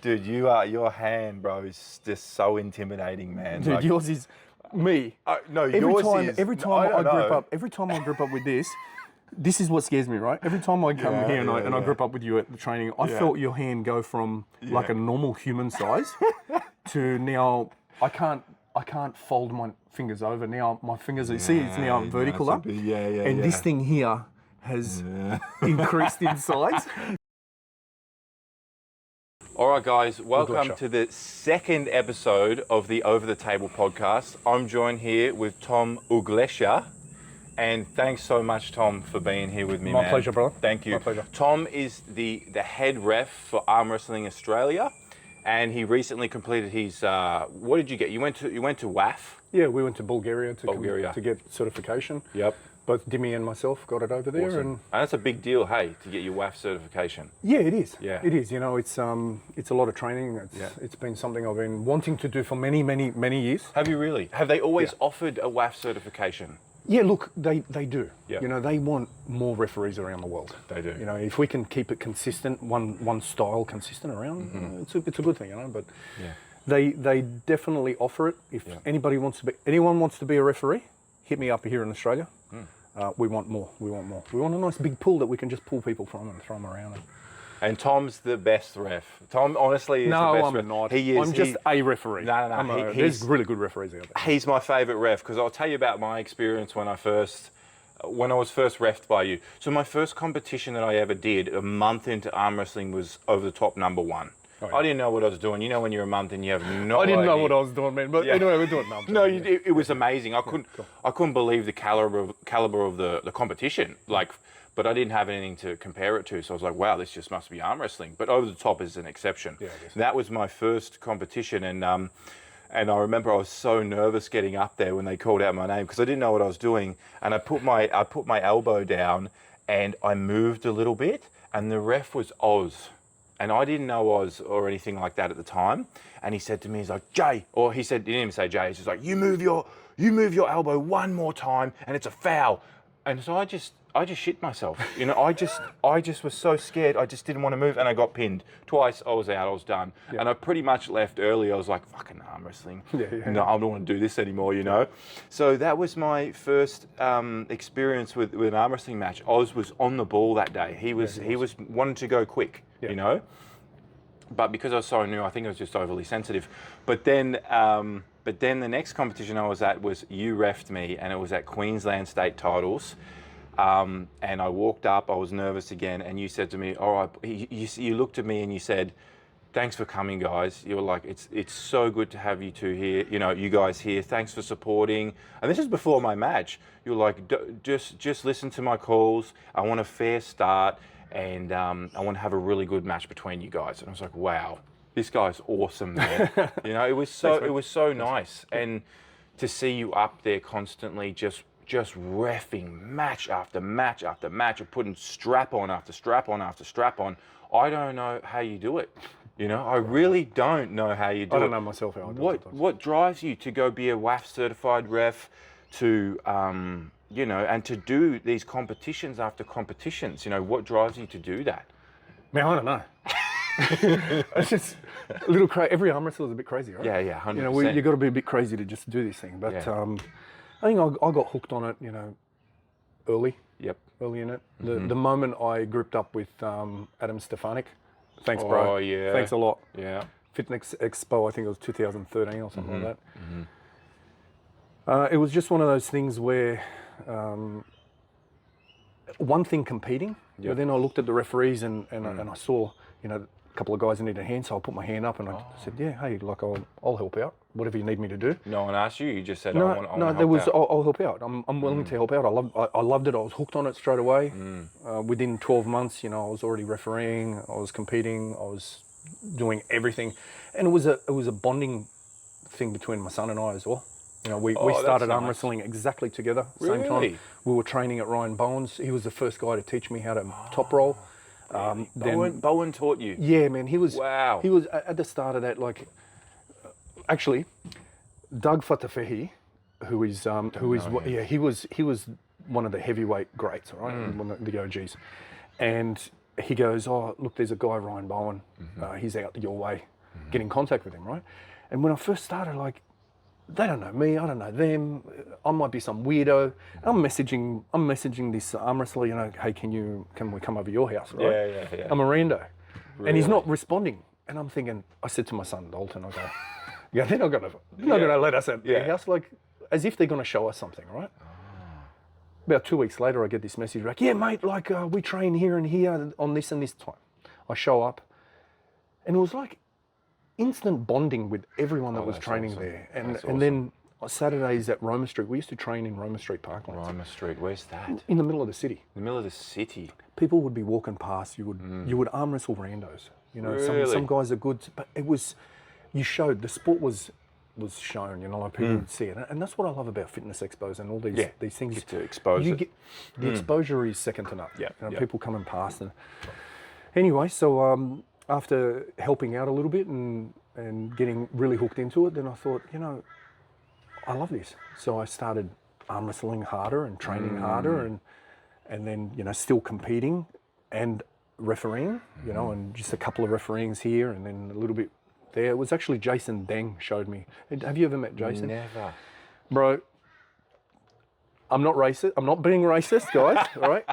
Dude, your hand, bro, is just so intimidating, man. Dude, yours is me. No, Every yours time, is. every time I grip up with this is what scares me, right? Every time I come here and I grip up with you at the training, I felt your hand go from like a normal human size to now I can't fold my fingers over. Now my fingers, it's now vertical up. And this thing here has increased in size. All right, guys, welcome to the second episode of the Over the Table podcast. I'm joined here with Tom Ugljesa, and thanks so much, Tom, for being here with me, man. My pleasure, brother. Thank you. My pleasure. Tom is the head ref for Arm Wrestling Australia, and he recently completed his. What did you get? You went to WAF. Yeah, we went to Bulgaria to get certification. Yep. Both Dimmy and myself got it over there, Awesome. And that's a big deal, hey, to get your WAF certification. Yeah, it is. Yeah, it is. You know, it's a lot of training. It's been something I've been wanting to do for many years. Have you really? Have they always offered a WAF certification? Yeah, look, they do. Yeah. You know, they want more referees around the world. They do. You know, if we can keep it consistent, one style consistent around, it's a good thing. You know, but they definitely offer it. If anyone wants to be a referee, hit me up here in Australia. We want more. We want a nice big pool that we can just pull people from and throw them around. And Tom's the best ref. Tom, honestly, is the best ref. No, I'm not. He is. I'm just a referee. No. There's really good referees out there. He's my favourite ref because I'll tell you about my experience when I was first refed by you. So my first competition that I ever did, a month into arm wrestling, was over the top #1. Oh, yeah. I didn't know what I was doing. You know when you're a month and you have no idea. I didn't know what I was doing, man. But anyway, we're doing it now. No, it was amazing. I couldn't believe the caliber of the competition. But I didn't have anything to compare it to. So I was like, wow, this just must be arm wrestling. But over the top is an exception. Yeah, that was my first competition, and I remember I was so nervous getting up there when they called out my name because I didn't know what I was doing. And I put my elbow down and I moved a little bit, and the ref was Oz. And I didn't know Oz or anything like that at the time. And he said to me, he's like, Jay, or he didn't even say Jay, he's just like, you move your elbow one more time and it's a foul. And so I just shit myself. You know, I just was so scared. I just didn't want to move, and I got pinned twice. I was out. I was done, and I pretty much left early. I was like, "Fucking arm wrestling. No, I don't want to do this anymore." You know. So that was my first experience with an arm wrestling match. Oz was on the ball that day. He was wanting to go quick. Yeah. You know. But because I was so new, I think I was just overly sensitive. But then the next competition I was at was you refed me, and it was at Queensland State Titles. And I walked up, I was nervous again, and you said to me, all right, you looked at me and you said, thanks for coming, guys. You were like, it's so good to have you two here, you guys here. Thanks for supporting. And this is before my match. You were like, just listen to my calls. I want a fair start, and I want to have a really good match between you guys. And I was like, wow, this guy's awesome, man. It was so nice. And to see you up there constantly, just reffing match after match after match, or putting strap on after strap on after strap on. I don't know how you do it. I really don't know how you do it. I don't know myself how I do it. What drives you to go be a WAF certified ref, to and to do these competitions after competitions? What drives you to do that? Man, I don't know. It's just a little crazy. Every arm wrestler is a bit crazy, right? Yeah, 100%. You got to be a bit crazy to just do this thing. But I think I got hooked on it, early. Yep. Early in it. The moment I grouped up with Adam Stefanik. Thanks, bro. Oh, yeah. Thanks a lot. Yeah. Fitness Expo, I think it was 2013 or something like that. It was just one of those things where one thing competing, but then I looked at the referees and I saw, a couple of guys needed a hand, so I put my hand up and I said, yeah, hey, I'll help out. Whatever you need me to do. No one asked you. You just said, no, I want to help out. I'll help out. I'm willing to help out. I loved it. I was hooked on it straight away. Within 12 months, I was already refereeing. I was competing. I was doing everything, and it was a bonding thing between my son and I as well. We started arm wrestling exactly together. Really? Same time. We were training at Ryan Bowen's. He was the first guy to teach me how to top roll. Bowen taught you? Yeah, man. He was. Wow. He was at the start of that, actually, Doug Fatafehi, he was one of the heavyweight greats, right? One of the OGs, and he goes, oh, look, there's a guy, Ryan Bowen. He's out your way. Get in contact with him, right? And when I first started, like, they don't know me, I don't know them. I might be some weirdo. I'm messaging this arm wrestler, you know, hey, can we come over your house, right? Yeah. I'm a rando. Really? And he's not responding. And I'm thinking, I said to my son, Dalton, I go, yeah, they're not gonna let us at their house, like, as if they're gonna show us something, right? About 2 weeks later, I get this message like, yeah, mate, like, we train here and here on this and this time. I show up, and it was like instant bonding with everyone that was training there. And then Saturdays at Roma Street, we used to train in Roma Street Parklands. Roma Street, where's that? In the middle of the city. The middle of the city. People would be walking past. You would arm wrestle randos. You know, Really? some guys are good, but it was, you showed, the sport was shown, you know, like people would see it. And that's what I love about fitness expos and all these things. Get to expose it. The exposure is second to none. Yeah, You know, people coming past. And anyway, so after helping out a little bit and getting really hooked into it, then I thought, you know, I love this. So I started arm wrestling harder and training harder and then, you know, still competing and refereeing, you know, and just a couple of refereeings here and then a little bit there. It was actually Jason Deng showed me. Have you ever met Jason? Never. Bro, I'm not racist. I'm not being racist, guys, all right?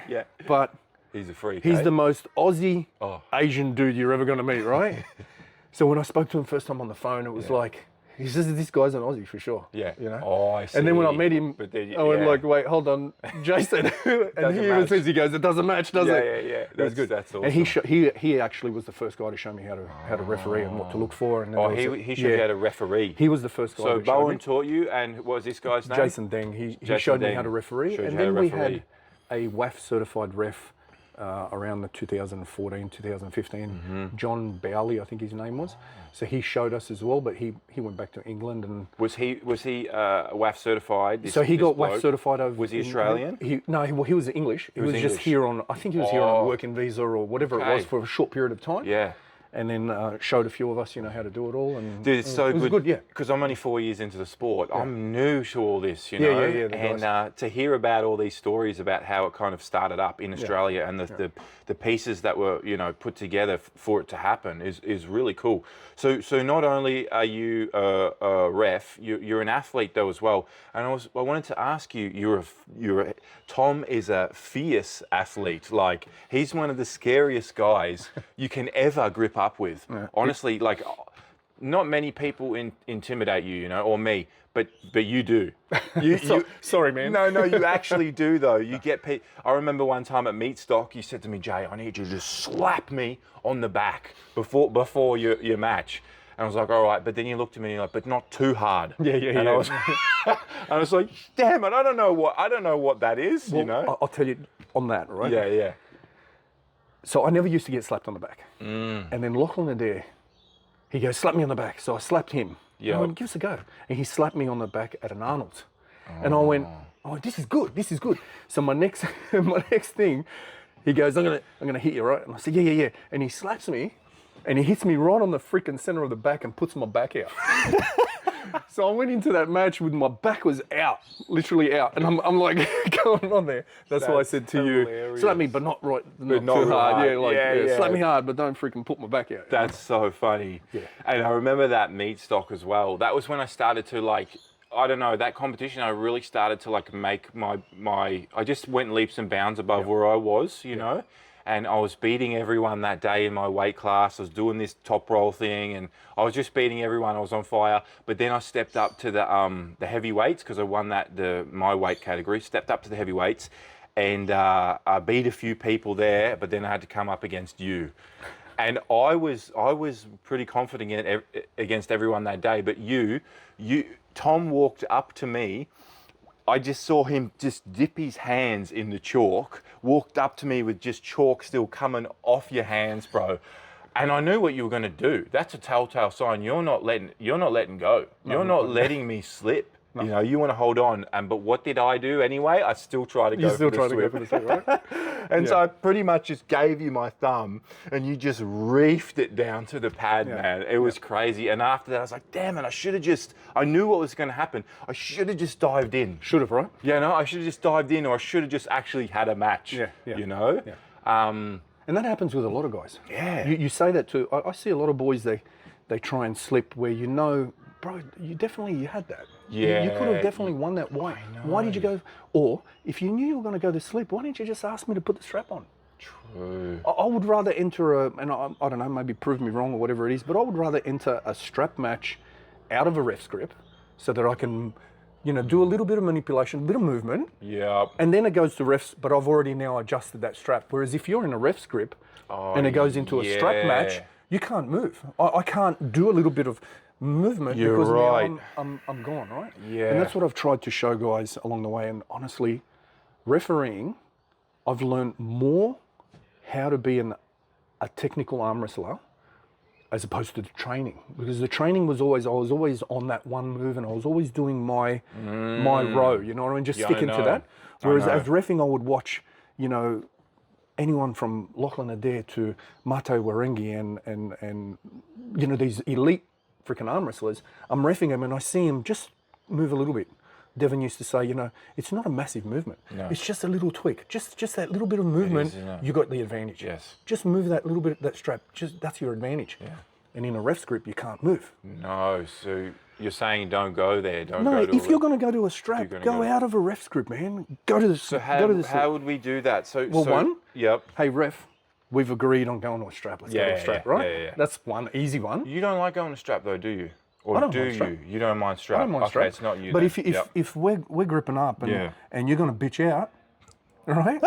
Yeah. But He's a freak. he's the most Aussie Asian dude you're ever going to meet, right? So when I spoke to him first time on the phone, it was like, he says, this guy's an Aussie for sure. Yeah. You know? Oh, I see. And then when I met him, But then, I went like, wait, hold on, Jason. And he even says, he goes, it doesn't match, does it? Yeah. It was good. That's awesome. And he actually was the first guy to show me how to referee and what to look for. And then he showed you how to referee. He was the first guy. So to show Bowen me. taught you, and what was this guy's name? Jason Deng. He Jason showed me Deng how to referee. showed you And how to then we referee. had a WAF certified ref around the 2014, 2015. John Bowley, I think his name was. So he showed us as well, but he went back to England and Was he WAF certified? so he got WAF certified over. Was he Australian? He was English. He was just English. here on. I think he was here on a working visa or whatever it was Okay. for a short period of time. Yeah. And then showed a few of us, you know, how to do it all. And Dude, it's so it was good. good, yeah. Because I'm only 4 years into the sport. I'm new to all this, you know. the and to hear about all these stories about how it kind of started up in Australia and the pieces that were, you know, put together for it to happen is really cool. So not only are you a ref, you're an athlete though as well. And I wanted to ask you, Tom is a fierce athlete. Like, he's one of the scariest guys you can ever grip up with. Honestly, like, not many people intimidate you, you know, or me, but you do. Sorry, man. No, you actually do though. You get. I remember one time at Meat Stock, you said to me, Jay, I need you to slap me on the back before your match. And I was like, all right, but then you looked at me and you're like, but not too hard. And I was like, damn it, I don't know what that is, Well, you know. I'll tell you on that, right? Yeah. So I never used to get slapped on the back. And then Lachlan Adair, he goes, slap me on the back. So I slapped him. Yeah. I went, give us a go. And he slapped me on the back at an Arnold's. And I went, oh, this is good. So my next thing, he goes, I'm gonna hit you, right? And I said, yeah. And he slaps me, and he hits me right on the freaking center of the back and puts my back out. So I went into that match with my back was out, literally out, and I'm like going on there. That's why I said to you, slap me, but not too hard. Yeah, slap me hard, but don't freaking put my back out. That's so funny. Yeah. And I remember that Meat Stock as well. That was when I started to, like, I don't know, that competition, I really started to, like, make my I just went leaps and bounds above where I was, you know. And I was beating everyone that day in my weight class. I was doing this top roll thing, and I was just beating everyone. I was on fire. But then I stepped up to the heavyweights because I won my weight category. Stepped up to the heavyweights, and I beat a few people there. But then I had to come up against you, and I was pretty confident against everyone that day. But Tom walked up to me. I just saw him just dip his hands in the chalk, walked up to me with just chalk still coming off your hands, bro. And I knew what you were going to do. That's a telltale sign. You're not letting go. You're not letting me slip. No. You know, you want to hold on. But what did I do anyway? I still try to go for the sweep. Right? And so I pretty much just gave you my thumb, and you just reefed it down to the pad, man. It was crazy. And after that, I was like, damn it, I knew what was going to happen. I should have just dived in. Should have, right? Yeah, no, I should have just dived in, or I should have just actually had a match, you know? Yeah. And that happens with a lot of guys. Yeah. You say that too. I see a lot of boys, they try and slip where bro, you had that. Yeah. You could have definitely won that. Why? Why did you go? Or if you knew you were going to go to slip, why didn't you just ask me to put the strap on? True. I would rather enter and I don't know, maybe prove me wrong or whatever it is, but I would rather enter a strap match out of a ref's grip so that I can, do a little bit of manipulation, a bit of movement. Yeah. And then it goes to refs, but I've already now adjusted that strap. Whereas if you're in a ref's grip and it goes into a strap match, you can't move. I can't do a little bit of movement because now I'm gone, right? Yeah. And that's what I've tried to show guys along the way. And honestly, refereeing, I've learned more how to be a technical arm wrestler as opposed to the training, because the training was I was always on that one move and I was always doing my row, you know what I mean? Just sticking to that. Whereas as reffing, I would watch, anyone from Lachlan Adair to Mate Warengi and these elite freaking arm wrestlers. I'm reffing them and I see them just move a little bit. Devin used to say, it's not a massive movement. No. It's just a little tweak. Just that little bit of movement, you got the advantage. Yes. Just move that little bit, that strap, that's your advantage. Yeah. And in a ref's grip, you can't move. No, so you're saying don't go there. No, if you're going to go to a strap, go out of a ref's grip, man. Go to the. So how would we do that? Yep. Hey ref, we've agreed on going to a strap. Let's go to a strap, right? Yeah. That's one easy one. You don't like going to strap though, do you? Or do you? You don't mind strap? I don't mind strap. It's not you. But if we're gripping up and you're going to bitch out, right?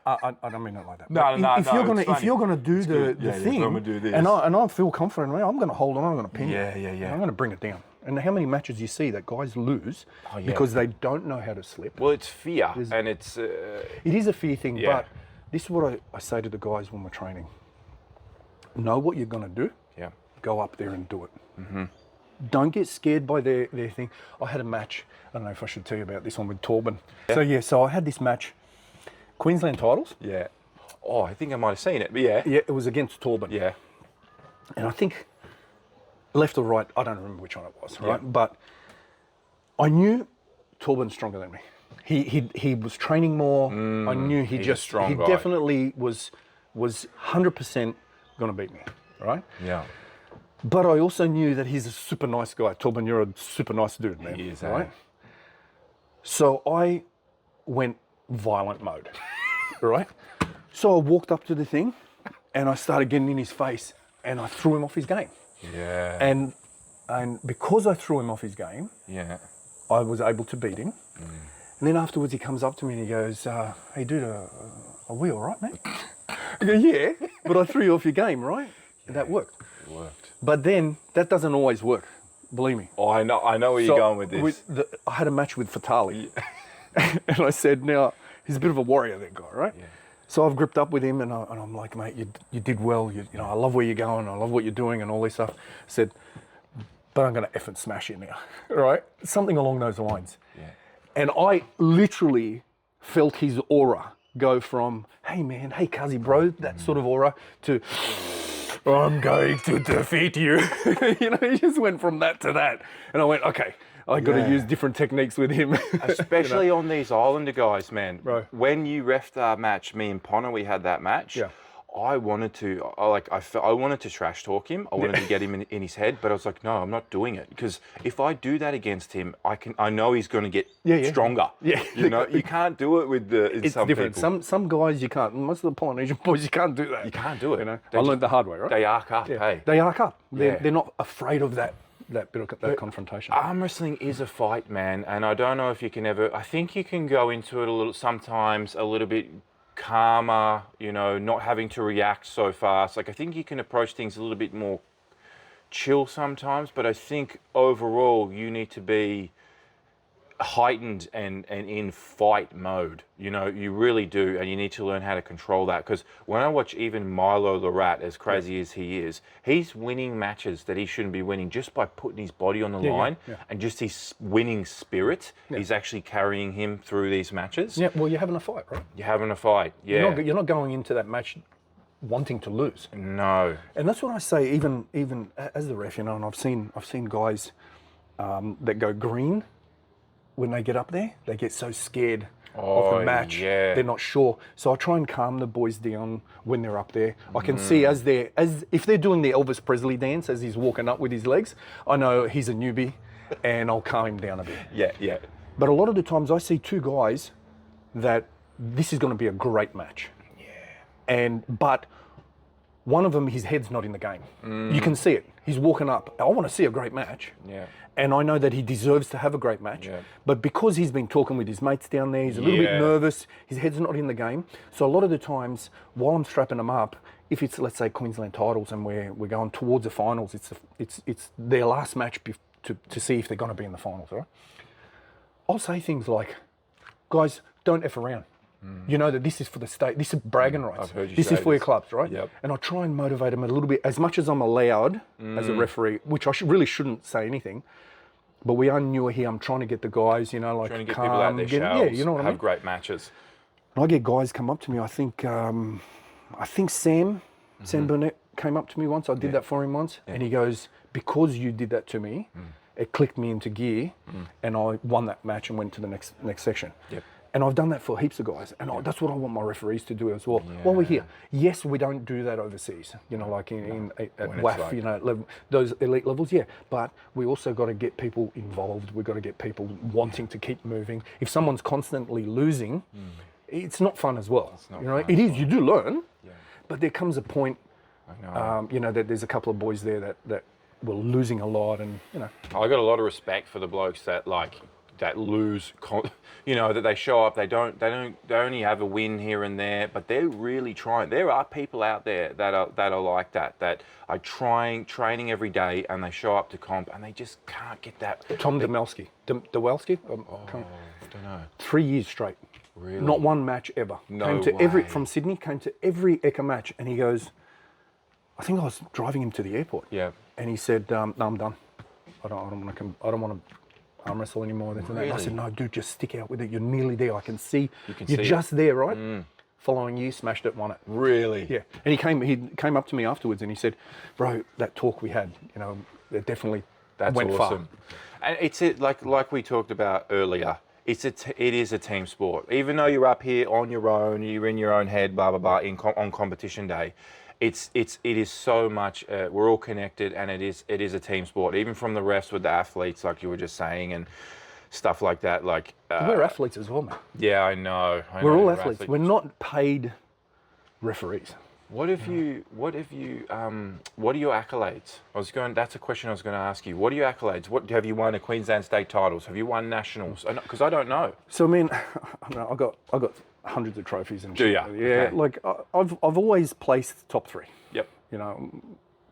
I don't mean it like that. If you're gonna do the thing, I'm gonna do this. and I feel confident, I'm going to hold on. I'm going to pin. Yeah. I'm going to bring it down. And how many matches you see that guys lose because they don't know how to slip? Well, it's fear, and it's. It is a fear thing, but this is what I say to the guys when we're training. Know what you're going to do. Yeah. Go up there and do it. Mm-hmm. Don't get scared by their thing. I had a match. I don't know if I should tell you about this one with Torben. Yeah. So I had this match. Queensland titles. Yeah. Oh, I think I might have seen it, but yeah. Yeah, it was against Torben. Yeah. And I think left or right, I don't remember which one it was, right? But I knew Torben's stronger than me. He was training more. I knew he definitely was 100% going to beat me, right? Yeah. But I also knew that he's a super nice guy. Torben, you're a super nice dude, man. He is, right? So I went violent mode, right? So I walked up to the thing and I started getting in his face and I threw him off his game. Yeah. And because I threw him off his game, I was able to beat him. And then afterwards he comes up to me and he goes, hey dude, are we all right, mate? I go, yeah, but I threw you off your game, right? And that worked. It worked. But then that doesn't always work, believe me. Oh, I know where you're going with this. I had a match with Fatali. And I said, now, he's a bit of a warrior, that guy, right? Yeah. So I've gripped up with him and I'm like, mate, you did well. I love where you're going. I love what you're doing and all this stuff. I said, but I'm going to effing smash you now, right? Something along those lines. Yeah. And I literally felt his aura go from, hey, man, hey, cuzzy, bro, that sort of aura to, I'm going to defeat you. He just went from that to that. And I went, okay. I got to use different techniques with him. Especially on these Islander guys, man. Right. When you refed our match, me and Ponna, we had that match. Yeah. I wanted to trash talk him. I wanted to get him in his head, but I was like, no, I'm not doing it, because if I do that against him, I know he's going to get stronger. Yeah. You can't do it with it's some different. people. Some guys you can't. Most of the Polynesian boys you can't do that. You can't do it. I learned the hard way, right? They arc up. Hey. They arc up. They're not afraid of that confrontation. Arm wrestling is a fight, man, and I don't know if you can ever. I think you can go into it sometimes a little bit calmer, not having to react so fast. Like, I think you can approach things a little bit more chill sometimes, but I think overall you need to be heightened and in fight mode. You really do, and you need to learn how to control that. Because when I watch even Milo the Rat, as crazy as he is, he's winning matches that he shouldn't be winning just by putting his body on the line, and just his winning spirit is actually carrying him through these matches. Yeah, well, you're having a fight, right? You're having a fight, yeah. You're not going into that match wanting to lose. No. And that's what I say, even as the ref, and I've seen guys that go green. When they get up there, they get so scared of the match. yeah. They're not sure. So I try and calm the boys down when they're up there. I can see as if they're doing the Elvis Presley dance as he's walking up with his legs, I know he's a newbie and I'll calm him down a bit. Yeah, yeah. But a lot of the times I see two guys that this is going to be a great match. Yeah. But one of them, his head's not in the game. You can see it. He's walking up. I want to see a great match. Yeah. And I know that he deserves to have a great match. Yeah. But because he's been talking with his mates down there, he's a little bit nervous. His head's not in the game. So a lot of the times, while I'm strapping him up, if it's, let's say, Queensland titles and we're going towards the finals, it's their last match to see if they're going to be in the finals, right? I'll say things like, guys, don't F around. You know that this is for the state. This is bragging rights. I've heard you this say is for your clubs, right? Yep. And I try and motivate them a little bit, as much as I'm allowed as a referee, which I really shouldn't say anything. But we are newer here. I'm trying to get the guys, you know, like Trying to get calm, people out their shells, yeah, you know what I mean. have great matches. And I get guys come up to me. I think Sam Burnett came up to me once. I did that for him once, and he goes, "Because you did that to me, it clicked me into gear, and I won that match and went to the next section." Yep. And I've done that for heaps of guys, and that's what I want my referees to do as well. While we're here, yes, we don't do that overseas, you know, like at WAF, like, you know, those elite levels, yeah. But we also got to get people involved. We've got to get people wanting to keep moving. If someone's constantly losing, it's not fun as well. You know, it is. You do learn, but there comes a point, you know, that there's a couple of boys there that were losing a lot, and you know. I got a lot of respect for the blokes that lose, you know, that they show up, they only have a win here and there, but they're really trying. There are people out there that are like that are training every day, and they show up to comp and they just can't get that. Tom Dwelski. I don't know. 3 years straight. Really? Not one match ever. No came to way. From Sydney, came to every Eka match, and he goes, I think I was driving him to the airport. Yeah. And he said, no, I'm done. I don't want to arm wrestle anymore. Really? And I said, no, dude, just stick out with it. You're nearly there. I can see. You're just there, right? Following year, smashed it, won it. Really? Yeah. And he came up to me afterwards and he said, bro, that talk we had, you know, it definitely went awesome. far. And it's like we talked about earlier. It is a team sport. Even though you're up here on your own, you're in your own head, blah blah blah, on competition day. It is so much. We're all connected, and it is a team sport. Even from the refs with the athletes, like you were just saying, and stuff like that. Like we're athletes as well, man. Yeah, I know. We're all athletes. We're not paid referees. What are your accolades? That's a question I was going to ask you. What are your accolades? Have you won a Queensland state titles? Have you won nationals? Because I don't know. So I mean, I got hundreds of trophies and shit. Do you? Yeah, okay. like I've always placed top 3. Yep. You know,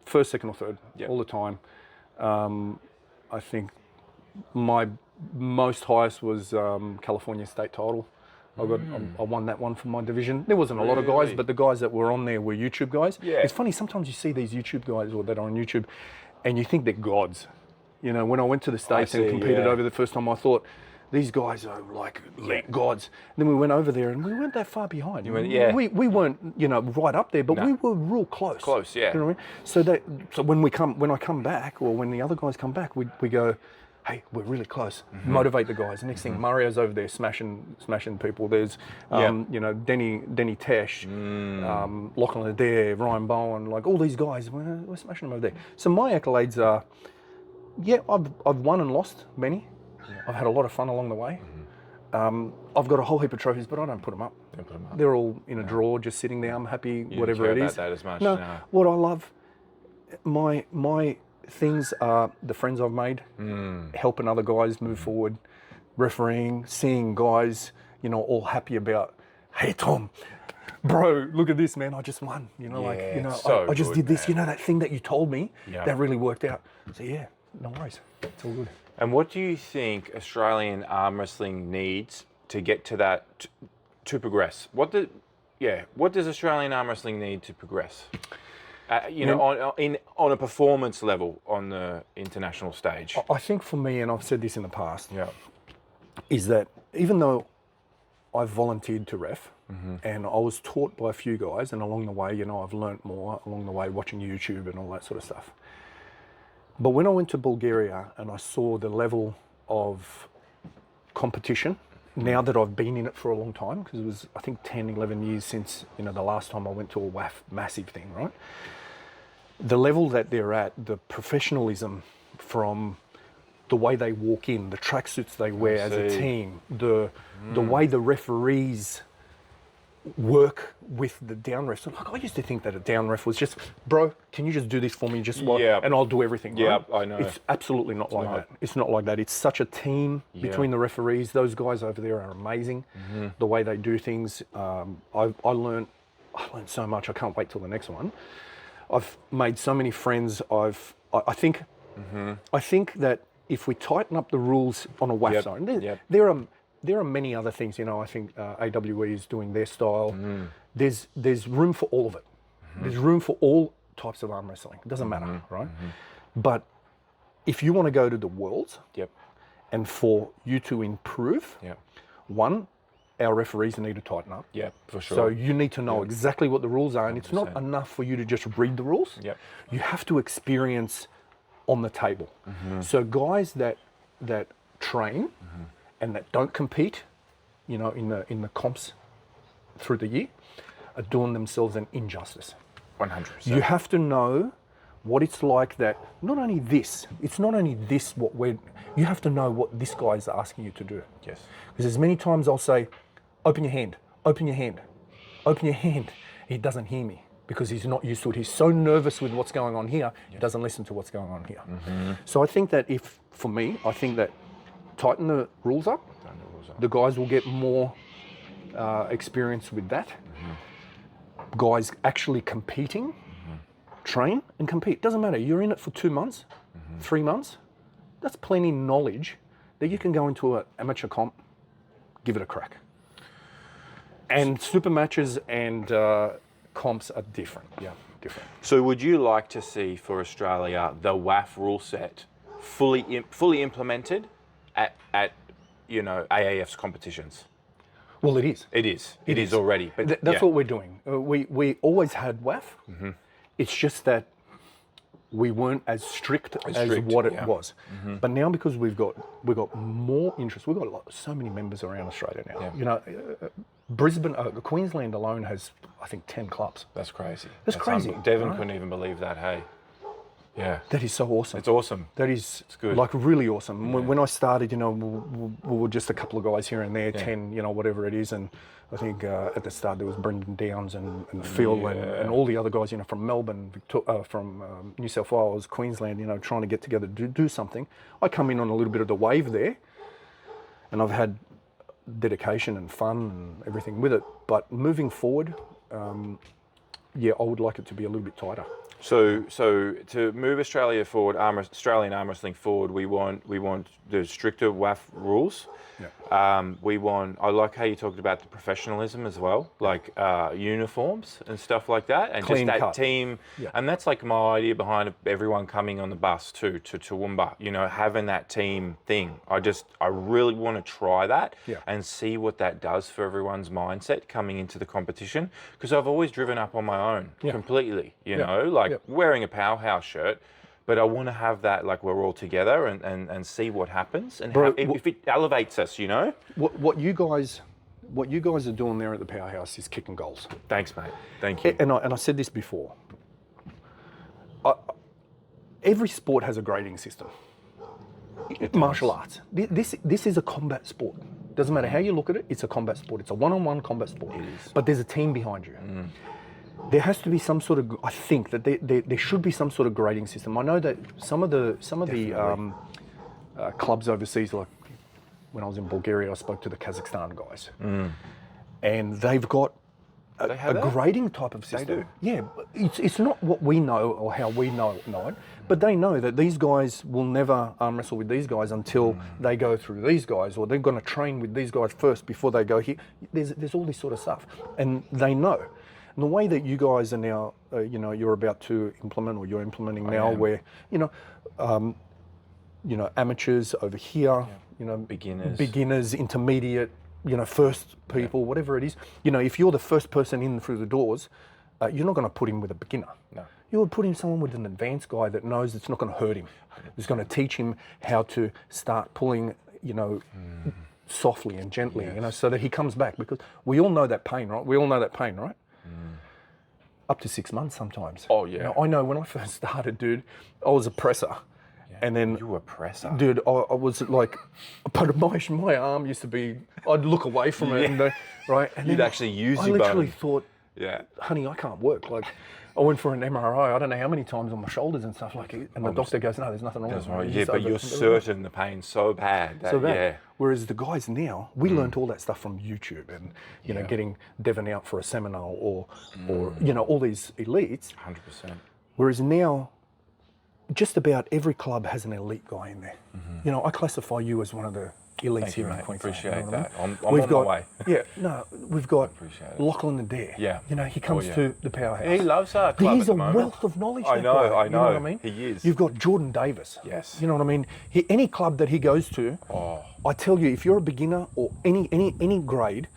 first, second, or third all the time. I think my most highest was California state title. I won that one from my division. There wasn't a lot of guys, but the guys that were on there were YouTube guys. Yeah. It's funny, sometimes you see these YouTube guys or that are on YouTube and you think they're gods. You know, when I went to the States and competed over the first time, I thought, these guys are like elite gods. And then we went over there and we weren't that far behind. We weren't, you know, right up there, but we were real close. Close, yeah. You know what I mean? So when I come back, or when the other guys come back, we go, hey, we're really close. Motivate the guys. The next thing, Mario's over there smashing people. There's, you know, Denny Tesh, Lachlan Adair, Ryan Bowen, like all these guys. We're smashing them over there. So my accolades are, I've won and lost many. I've had a lot of fun along the way. I've got a whole heap of trophies, but I don't put them up. They're all in a drawer, just sitting there. I'm happy, whatever it is. You don't care about that as much. No, what I love, my things are the friends I've made, helping other guys move forward, refereeing, seeing guys, you know, all happy about, hey Tom, bro, look at this, man, I just won. You know, like, you know, I just did this, you know, that thing that you told me, that really worked out. So yeah, no worries, it's all good. And what do you think Australian arm wrestling needs to get to that, to progress? What does Australian arm wrestling need to progress? You know, on a performance level on the international stage. I think for me, and I've said this in the past, is that even though I've volunteered to ref, and I was taught by a few guys, and along the way, you know, I've learnt more along the way watching YouTube and all that sort of stuff. But when I went to Bulgaria and I saw the level of competition now that I've been in it for a long time, because it was, I think, 10, 11 years since, the last time I went to a WAF massive thing, right? The level that they're at, the professionalism from the way they walk in, the tracksuits they wear as a team, the way the referees work with the down ref. So like, I used to think that a down ref was just, bro, can you just do this for me and I'll do everything, yeah, right? I know. It's absolutely not like that. It's not like that. It's such a team between the referees. Those guys over there are amazing. The way they do things. I learned so much. I can't wait till the next one. I've made so many friends. I think that if we tighten up the rules on a WAF zone, there are many other things. I think AWE is doing their style. There's room for all of it. There's room for all types of arm wrestling. It doesn't matter, right? But if you want to go to the Worlds, and for you to improve, one, our referees need to tighten up. Yeah, for sure. So you need to know exactly what the rules are, and it's not enough for you to just read the rules. You have to experience on the table. So guys that train and that don't compete, in the comps through the year, are doing themselves an injustice. 100%. You have to know what it's like. That it's not only this you have to know what this guy is asking you to do. Yes. Because as many times I'll say, open your hand, open your hand, open your hand. He doesn't hear me because he's not used to it. He's so nervous with what's going on here, he doesn't listen to what's going on here. So I think that tighten the rules up, the guys will get more experience with that. Guys actually competing, train and compete. Doesn't matter, you're in it for 2 months, 3 months, that's plenty knowledge that you can go into an amateur comp, give it a crack. And super matches and comps are different. Different. So would you like to see for Australia the WAF rule set fully implemented at AAF's competitions? Well, it is. It is already. But that's what we're doing. We always had WAF. It's just that we weren't as strict as what it was. But now, because we've got more interest, we've got so many members around Australia now. Brisbane, Queensland alone has, I think, 10 clubs. That's crazy. That's crazy. Devon couldn't even believe that. Hey. Yeah. That is so awesome. It's awesome. It's good. Like really awesome. When I started, we were just a couple of guys here and there, 10, whatever it is. And I think at the start there was Brendan Downs and Phil and all the other guys, from Melbourne, from New South Wales, Queensland, trying to get together to do something. I come in on a little bit of the wave there, and I've had dedication and fun and everything with it. But moving forward, I would like it to be a little bit tighter. So to move Australia forward, Australian arm wrestling forward, we want the stricter WAF rules. I like how you talked about the professionalism as well, like uniforms and stuff like that, and Clean just that cut. team. And that's like my idea behind everyone coming on the bus to Toowoomba. Having that team thing. I really want to try that and see what that does for everyone's mindset coming into the competition. Because I've always driven up on my own completely. Wearing a powerhouse shirt. But I want to have that, like, we're all together and see what happens and if it elevates us, What you guys are doing there at the Powerhouse is kicking goals. Thanks, mate. Thank you. And I said this before. Every sport has a grading system. Martial arts. This is a combat sport. Doesn't matter how you look at it. It's a combat sport. It's a one-on-one combat sport. It is. But there's a team behind you. There has to be some sort of. I think that there should be some sort of grading system. I know that some of the clubs overseas, like when I was in Bulgaria, I spoke to the Kazakhstan guys, and they've got a grading type of system. They do. Yeah, it's not what we know or how we know it, but they know that these guys will never arm wrestle with these guys until they go through these guys, or they're going to train with these guys first before they go here. There's all this sort of stuff, and they know. And the way that you guys are now, you're about to implement, or you're implementing now, where amateurs over here, beginners, intermediate, first people, whatever it is. If you're the first person in through the doors, you're not going to put him with a beginner. No. You would put him someone with an advanced guy that knows it's not going to hurt him. It's going to teach him how to start pulling, softly and gently, you know, so that he comes back, because we all know that pain, right? We all know that pain, right? Up to 6 months sometimes. Oh, yeah. You know, I know when I first started, dude, I was a presser. And then, you were a presser, dude. I was like, but my arm used to be. I'd look away from it, and right. And You'd then actually use I your literally bone. thought, honey, I can't work. Like, I went for an MRI. I don't know how many times on my shoulders and stuff like it. And the doctor goes, no, there's nothing wrong with it. Yeah, but you're certain the pain's so bad. That, Whereas the guys now, we learned all that stuff from YouTube and you know, getting Devon out for a seminar or you know, all these elites. 100%. Whereas now, just about every club has an elite guy in there. You know, I classify you as one of the elites here in Queensland. Appreciate you know that. I mean? I'm on my way. Yeah, no, we've got it. Lachlan Adair. Yeah. You know, he comes to the powerhouse. He loves our club He's at the a moment. wealth of knowledge. I that know, guy, I You know what I know. mean? He is. You've got Jordan Davis. Yes. You know what I mean? Any club that he goes to, I tell you, if you're a beginner or any grade,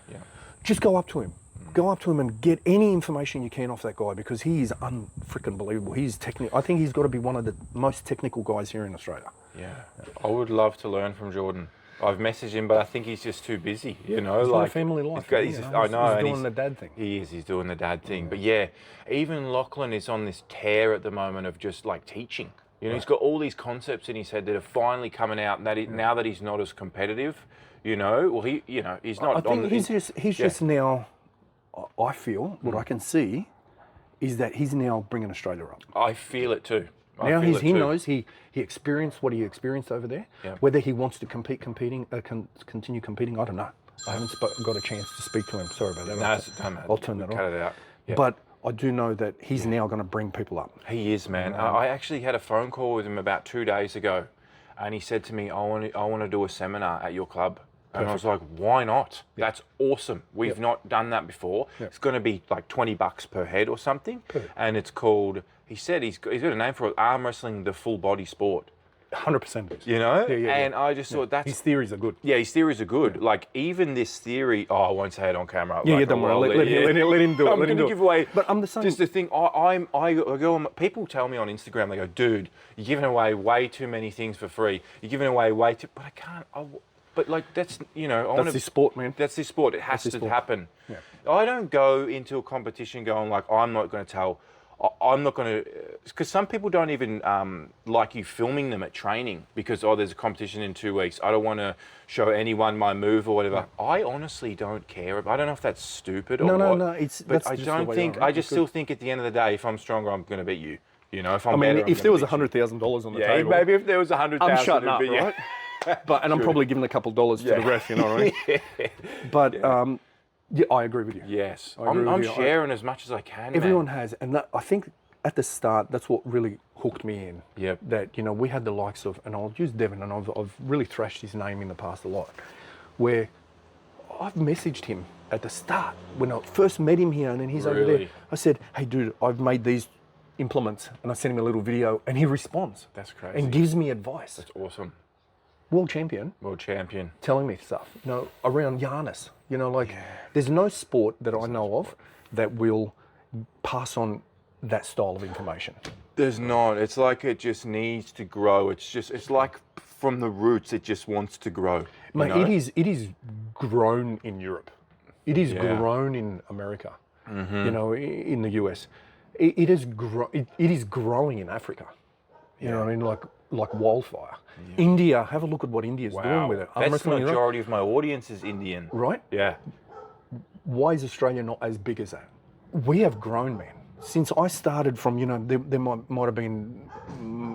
just go up to him. Go up to him and get any information you can off that guy, because he is unfreaking believable. He's technical. I think he's got to be one of the most technical guys here in Australia. Yeah. I would love to learn from Jordan. I've messaged him, but I think he's just too busy. You know, He's like got a family life. I know. He's doing the dad thing. He is. He's doing the dad thing. But yeah, even Lachlan is on this tear at the moment of just like teaching. You know, he's got all these concepts in his head that are finally coming out, and that now that he's not as competitive, you know, well, he's not. I think he's just now. I feel what I can see is that he's now bringing Australia up. I feel it too. Now he knows he experienced what he experienced over there. Whether he wants to continue competing, I don't know. I haven't got a chance to speak to him. Sorry about that. No, I'll turn that off. Cut it out. Yeah. But I do know that he's now going to bring people up. He is, man. I actually had a phone call with him about 2 days ago, and he said to me, "I want to do a seminar at your club." And I was like, why not? That's awesome. We've not done that before. It's going to be like $20 per head or something. And it's called, he said he's got a name for it, arm wrestling, the full body sport. 100%. You know? And I just thought that's... His theories are good. Yeah, his theories are good. Like, even this theory... Oh, I won't say it on camera. Yeah, don't worry. Let him do it. I'm going to give away... But I'm the same... Just the thing, people tell me on Instagram, they go, dude, you're giving away way too many things for free. You're giving away way too... But I can't... But like, that's, you know... That's his sport, man. That's his sport. It has to happen. Yeah. I don't go into a competition going like, I'm not going to... Because some people don't even like you filming them at training because, there's a competition in 2 weeks. I don't want to show anyone my move or whatever. Yeah. I honestly don't care. I don't know if that's stupid or what. No. I just still think at the end of the day, if I'm stronger, I'm going to beat you. You know, if I'm better, if there was $100,000 on the table... maybe if there was $100,000... I'm shutting up, right? And I'm probably giving a couple of dollars to the ref, you know what I mean? But yeah, I agree with you. Yes, I'm sharing as much as I can. Everyone has, and I think at the start that's what really hooked me in. Yep. That we had the likes of, and I'll use Devon, and I've really thrashed his name in the past a lot, where I've messaged him at the start when I first met him here, and then he's over there. I said, "Hey, dude, I've made these implements," and I sent him a little video, and he responds. That's crazy. And gives me advice. That's awesome. World champion. Telling me stuff, around Giannis. There's no sport that I know of that will pass on that style of information. There's not. It's like it just needs to grow. It's like from the roots, it just wants to grow. Mate, it is grown in Europe. It is grown in America. Mm-hmm. In the US. It is growing in Africa. You know what I mean? Like wildfire. Yeah. India, have a look at what India's doing with it. That's the majority of my audience is Indian. Right? Yeah. Why is Australia not as big as that? We have grown, man. Since I started from, there might have been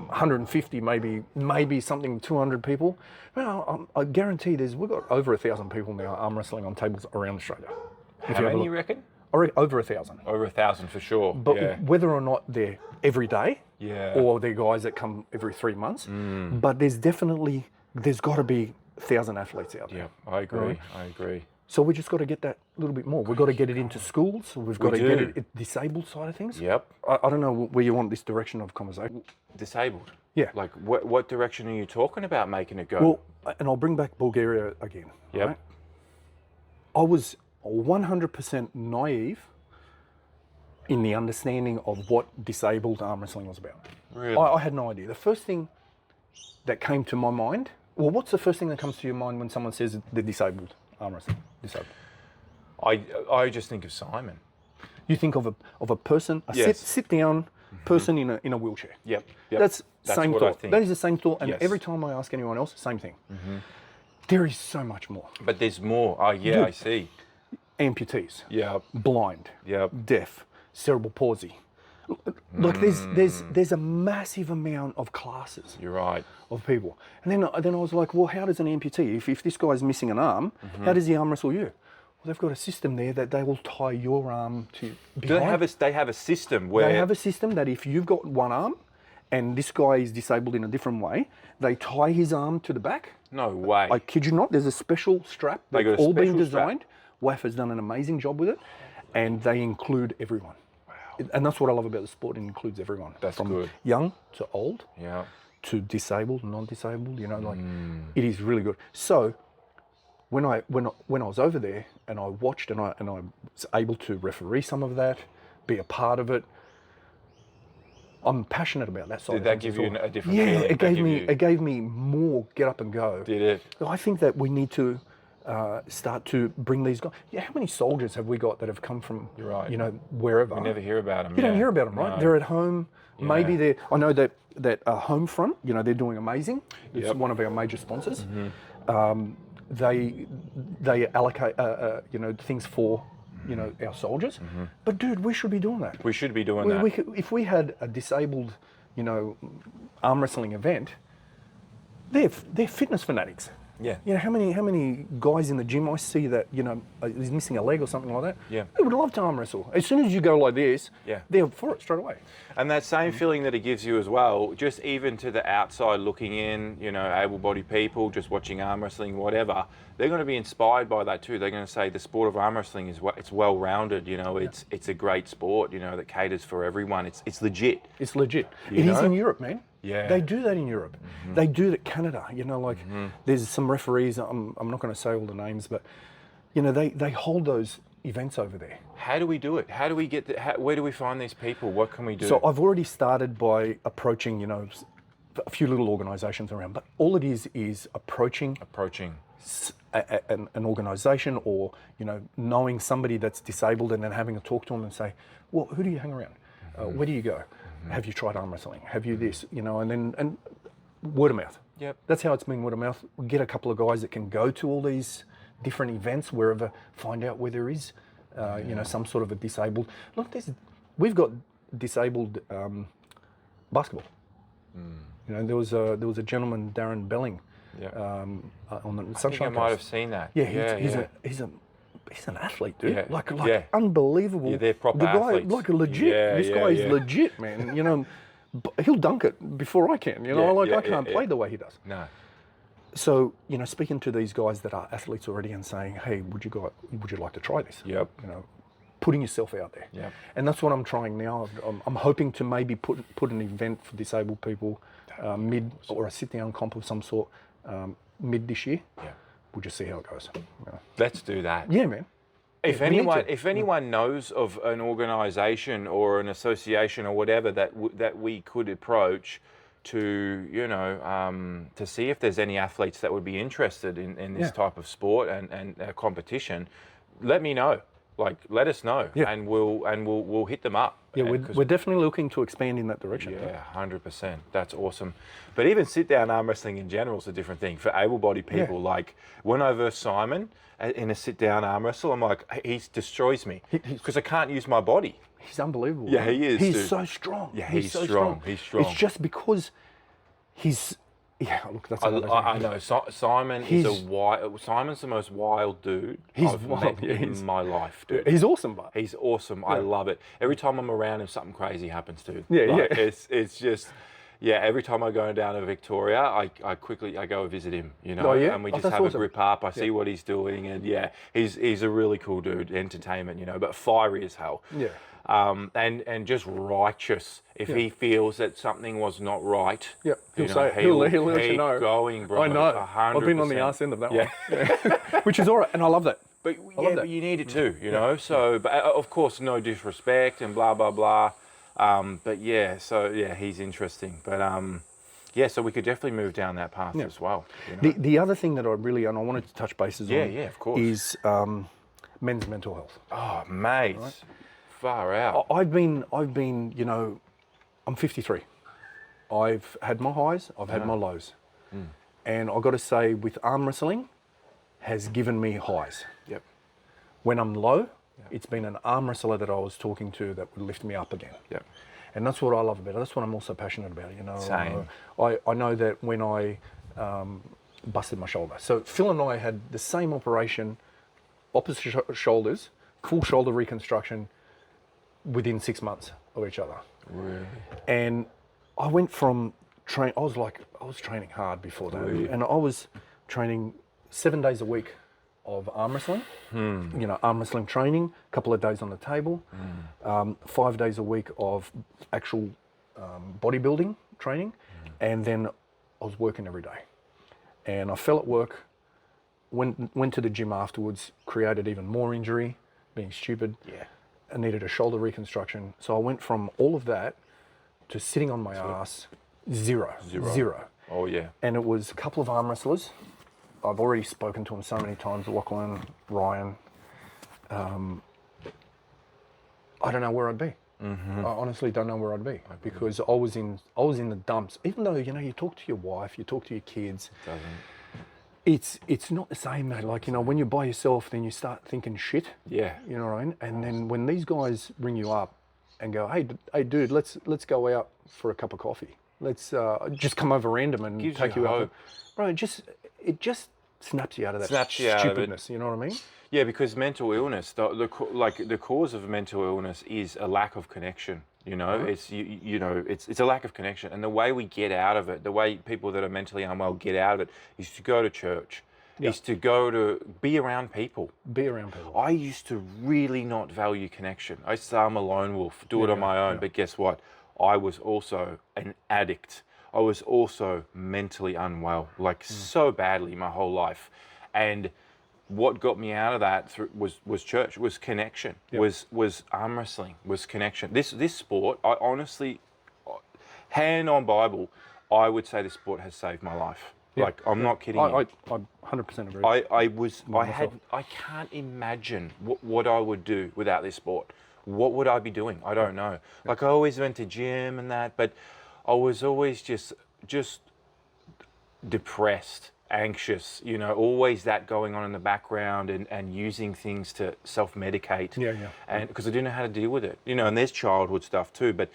150, maybe something 200 people. I guarantee we've got over 1,000 people now arm wrestling on tables around Australia. How many you reckon? Over 1,000. Over 1,000 for sure. But whether or not they're every day, yeah, or they're guys that come every 3 months, but there's got to be 1,000 athletes out there. Yeah, I agree. Right? I agree. So we just got to get that a little bit more. We've got to get it into schools. We've got to get it disabled side of things. Yep. I don't know where you want this direction of conversation. Disabled? Yeah. Like what direction are you talking about making it go? Well, and I'll bring back Bulgaria again. Yep. Right? I was 100% naive in the understanding of what disabled arm wrestling was about. Really? I had no idea. The first thing that came to my mind Well, what's the first thing that comes to your mind when someone says they're disabled, arm wrestling, disabled? I just think of Simon. You think of a person, a Yes. sit down person in a wheelchair. Yep. That's same what I thought. think. That is the same thought, and Yes. every time I ask anyone else, same thing. There is so much more. But there's more. Oh, yeah, Dude. I see. Amputees, Yep. blind, Yep. deaf, cerebral palsy. Like there's a massive amount of classes You're right. of people. And then I was like, well, how does an amputee, if this guy's missing an arm, how does he arm wrestle you? Well, they've got a system there that they will tie your arm to behind. Do they have a system where... They have a system that if you've got one arm and this guy is disabled in a different way, they tie his arm to the back. No way. I kid you not, there's a special strap They that's got a all been special strap? designed. WAF has done an amazing job with it, and they include everyone. Wow. And that's what I love about the sport, it includes everyone. That's from good. young to old, Yeah. to disabled, non-disabled, it is really good. So when I was over there and I watched and I was able to referee some of that, be a part of it, I'm passionate about that side. Did that give you a different yeah, feeling? it gave me more get up and go. Did it? I think that we need to start to bring these guys. Yeah, how many soldiers have we got that have come from, You're right. wherever? We never hear about them. You don't hear about them, right? No. They're at home. Maybe they're. I know that Home Front. They're doing amazing. It's Yep. one of our major sponsors. They allocate things for our soldiers. But dude, we should be doing that. We should be doing that. We could, if we had a disabled, arm wrestling event, they're fitness fanatics. Yeah. How many guys in the gym I see that is missing a leg or something like that? Yeah. They would love to arm wrestle. As soon as you go like this, Yeah. they're for it straight away. And that same feeling that it gives you as well, just even to the outside looking in, able-bodied people just watching arm wrestling, whatever, they're going to be inspired by that too. They're going to say the sport of arm wrestling it's well-rounded. It's a great sport. That caters for everyone. It's legit. It's legit. You It is know? in Europe, man. Yeah. They do that in Europe. They do that in Canada. There's some referees. I'm not going to say all the names, but they hold those events over there. How do we do it? How do we get? Where do we find these people? What can we do? So I've already started by approaching, a few little organisations around. But all it is approaching an organisation, or knowing somebody that's disabled and then having a talk to them and say, well, who do you hang around? Where do you go? Have you tried arm wrestling? Have you this? And word of mouth. Yep. That's how it's been, word of mouth. We get a couple of guys that can go to all these different events, wherever, find out where there is, some sort of a disabled. Look, we've got disabled basketball. There was a gentleman, Darren Belling, Yeah. on the I think I Sunshine might Coast. have seen that. Yeah, he's an athlete, dude. Yeah, Like yeah. unbelievable. Yeah, they're proper the guy, athletes. like a legit. Yeah, this yeah, guy is yeah. legit, man. He'll dunk it before I can. I can't play the way he does. No. So speaking to these guys that are athletes already and saying, hey, would you like to try this? Yep. Putting yourself out there. Yep. And that's what I'm trying now. I'm hoping to maybe put an event for disabled people, mid, or a sit down comp of some sort, mid this year. Yeah. We'll just see how it goes. Let's do that. Yeah, man. If we need anyone knows of an organisation or an association or whatever that we could approach to to see if there's any athletes that would be interested in this type of sport and competition, let me know. Let us know, and we'll hit them up. Yeah, we're definitely looking to expand in that direction. Yeah, 100%. That's awesome. But even sit-down arm wrestling in general is a different thing for able-bodied people. Yeah. Like when I versed Simon in a sit-down arm wrestle, I'm like, he destroys me because I can't use my body. He's unbelievable. Yeah, he is, He's dude. so strong. Yeah, he's he's so strong. He's strong. It's just because he's. Yeah, look, that's another thing. I know. Simon is a wild. Simon's the most wild dude I've met in my life, dude. He's awesome, but He's awesome. I love it. Every time I'm around him, something crazy happens, dude. Yeah. It's just, every time I go down to Victoria, I go visit him, Oh, yeah? and we Oh, just that's have awesome. a grip up. I see what he's doing, and he's a really cool dude, entertainment, but fiery as hell. Yeah. And just righteous. If he feels that something was not right, Yep. He'll say it. He'll let you keep know. going, bro. I know. 100%. I've been on the arse end of that Yeah. one. Which is all right, and I love that. But love that. but you need it too, So, but of course, no disrespect and blah blah blah. But he's interesting. But Yeah, so we could definitely move down that path as well. You know? The other thing that and I wanted to touch bases on, of course, is men's mental health. Oh, mate, far out. I've been, you know, I'm 53. I've had my highs, I've had my lows. And I've got to say, with arm wrestling, has given me highs. Yep. When I'm low, it's been an arm wrestler that I was talking to that would lift me up again. Yep. And that's what I love about it. That's what I'm also passionate about, you know. Same. I know that when I busted my shoulder. So Phil and I had the same operation, opposite shoulders, full shoulder reconstruction within 6 months of each other. Really? And I went from I was training hard before that. Really? And I was training 7 days a week of arm wrestling, you know, arm wrestling training, a couple of days on the table, 5 days a week of actual bodybuilding training, and then I was working every day. And I fell at work, went to the gym afterwards, created even more injury, being stupid. Yeah. I needed a shoulder reconstruction. So I went from all of that to sitting on my ass, zero. Oh, yeah. And it was a couple of arm wrestlers. I've already spoken to them so many times, Lachlan, Ryan. I don't know where I'd be. I honestly don't know where I'd be because I was in the dumps. Even though, you know, you talk to your wife, you talk to your kids. It's not the same, mate. Like, you know, when you're by yourself, then you start thinking shit. Yeah. You know what I mean? And then when these guys ring you up and go, hey, dude, let's go out for a cup of coffee. Let's just come over random and Gives take you you out. hope. Bro, it just snaps you out of that Snaps you out of it. stupidness. You know what I mean? Yeah, because mental illness, the cause of mental illness is a lack of connection. You know, it's it's a lack of connection, and the way we get out of it, the way people that are mentally unwell get out of it, is to go to church, is to go to be around people. Be around people. I used to really not value connection. I used to say I'm a lone wolf, do it on my own. But guess what? I was also an addict. I was also mentally unwell, like so badly my whole life, and what got me out of that was church, was connection, was arm wrestling, was connection. This sport, I honestly, hand on Bible, I would say this sport has saved my life. Like, I'm not kidding you. I 100% agree. I can't imagine what I would do without this sport. What would I be doing? I don't know. Like, I always went to gym and that, but I was always just depressed, anxious, you know, always that going on in the background and using things to self-medicate. And because I didn't know how to deal with it, you know, and there's childhood stuff too, but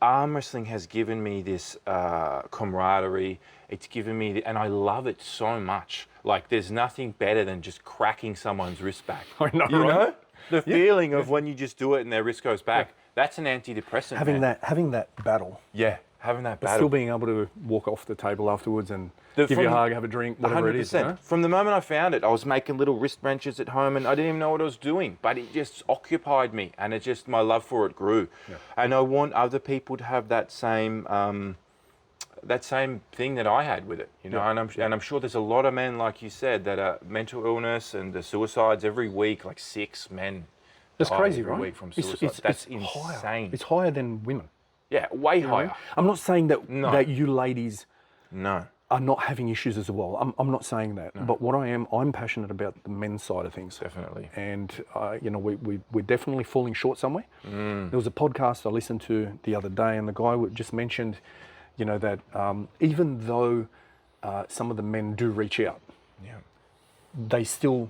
arm wrestling has given me this camaraderie. It's given me, and I love it so much. Like, there's nothing better than just cracking someone's wrist back. I know, you right? know? The feeling of when you just do it and their wrist goes back, that's an antidepressant. Having that battle. Yeah, having that battle. Still being able to walk off the table afterwards and give you a hug, have a drink, whatever it is. You know? From the moment I found it, I was making little wrist wrenches at home and I didn't even know what I was doing, but it just occupied me and it just, my love for it grew. Yeah. And I want other people to have that same thing that I had with it, you know. And I'm sure there's a lot of men, like you said, that are mental illness and the suicides every week, like 6 men. That's crazy, every right? week from suicide. That's insane. Higher. It's higher than women. Yeah, way higher. I'm not saying that you ladies are not having issues as well. I'm not saying that. But what I'm passionate about the men's side of things. Definitely. And you know, we're definitely falling short somewhere. There was a podcast I listened to the other day, and the guy just mentioned, you know, that even though some of the men do reach out, they still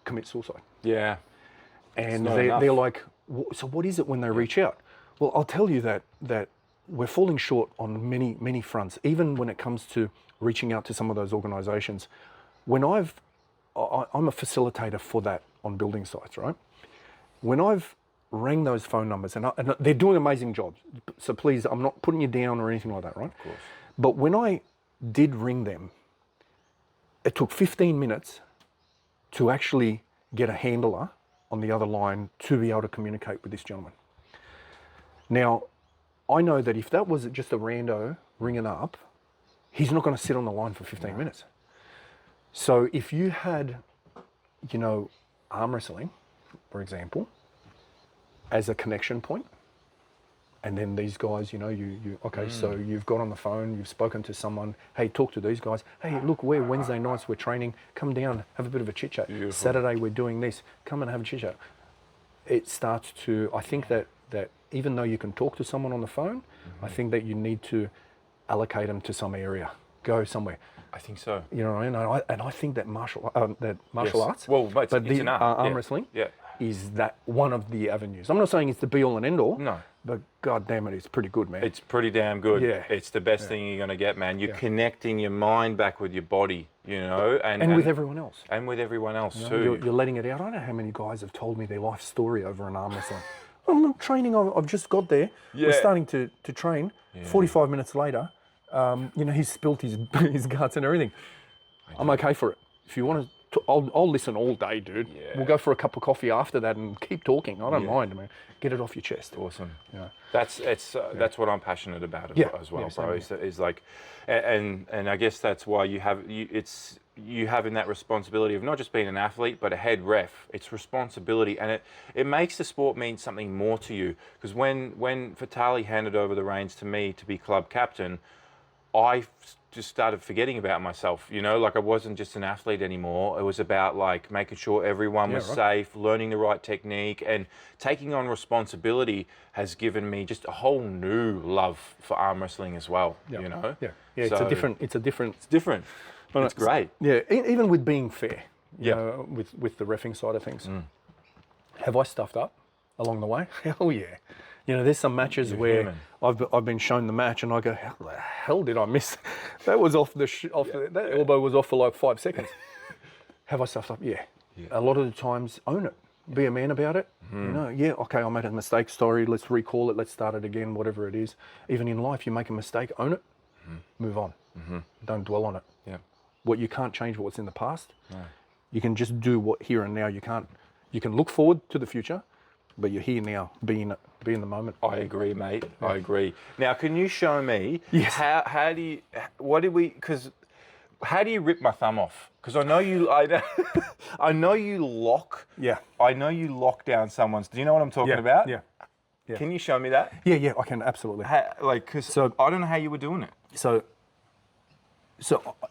commit suicide. Yeah. And they're like, so what is it when they reach out? Well, I'll tell you that we're falling short on many fronts, even when it comes to reaching out to some of those organisations. When I'm a facilitator for that on building sites, right? When I've rang those phone numbers, and they're doing amazing jobs, so please, I'm not putting you down or anything like that, right? Of course. But when I did ring them, it took 15 minutes to actually get a handler on the other line to be able to communicate with this gentleman. Now, I know that if that was just a rando ringing up, he's not going to sit on the line for 15 minutes. So if you had, you know, arm wrestling, for example, as a connection point, And then these guys, okay, so you've got on the phone, you've spoken to someone, hey, talk to these guys. Hey, look, we're Wednesday nights, we're training, come down, have a bit of a chit chat. Saturday, we're doing this, come and have a chit chat. It starts to, I think that even though you can talk to someone on the phone, I think that you need to allocate them to some area, go somewhere. I think so. You know what I mean? And I think that martial arts, well, it's an art. Arm wrestling, is that one of the avenues. I'm not saying it's the be all and end all. No. But God damn it, it's pretty good, man. It's pretty damn good. Yeah. It's the best thing you're going to get, man. You're connecting your mind back with your body, and with everyone else. And with everyone else too. You're letting it out. I don't know how many guys have told me their life story over an arm wrestling. I'm training. I've just got there. Yeah. We're starting to train. 45 minutes later, he's spilt his guts and everything. I'm okay for it. If you want to, I'll listen all day, dude. Yeah. We'll go for a cup of coffee after that and keep talking. I don't mind, man. Get it off your chest. Awesome. Yeah. That's what I'm passionate about as well, bro. Is like, and I guess that's why you having that responsibility of not just being an athlete but a head ref. It's responsibility, and it makes the sport mean something more to you. Because when Vitali handed over the reins to me to be club captain, I just started forgetting about myself, like I wasn't just an athlete anymore. It was about like making sure everyone was safe, learning the right technique, and taking on responsibility has given me just a whole new love for arm wrestling as well, Yeah, So, it's different. It's different. But it's great. Yeah, even with being fair, with the reffing side of things. Have I stuffed up along the way? Hell yeah. There's some matches where I've been shown the match and I go, how the hell did I miss? That was that elbow was off for like 5 seconds. Have I stuffed up? Yeah. A lot of the times, own it. Be a man about it. Okay, I made a mistake. Sorry, let's recall it. Let's start it again. Whatever it is. Even in life, you make a mistake, own it. Move on. Don't dwell on it. Yeah. What you can't change what's in the past. No. You can just do what here and now. You can look forward to the future, but you're here now. Be in the moment. I agree, mate. I agree. Now, can you show me how do you rip my thumb off? Because I know you lock. Yeah. I know you lock down someone's. Do you know what I'm talking about? Yeah. Can you show me that? Yeah, I can absolutely. So I don't know how you were doing it. So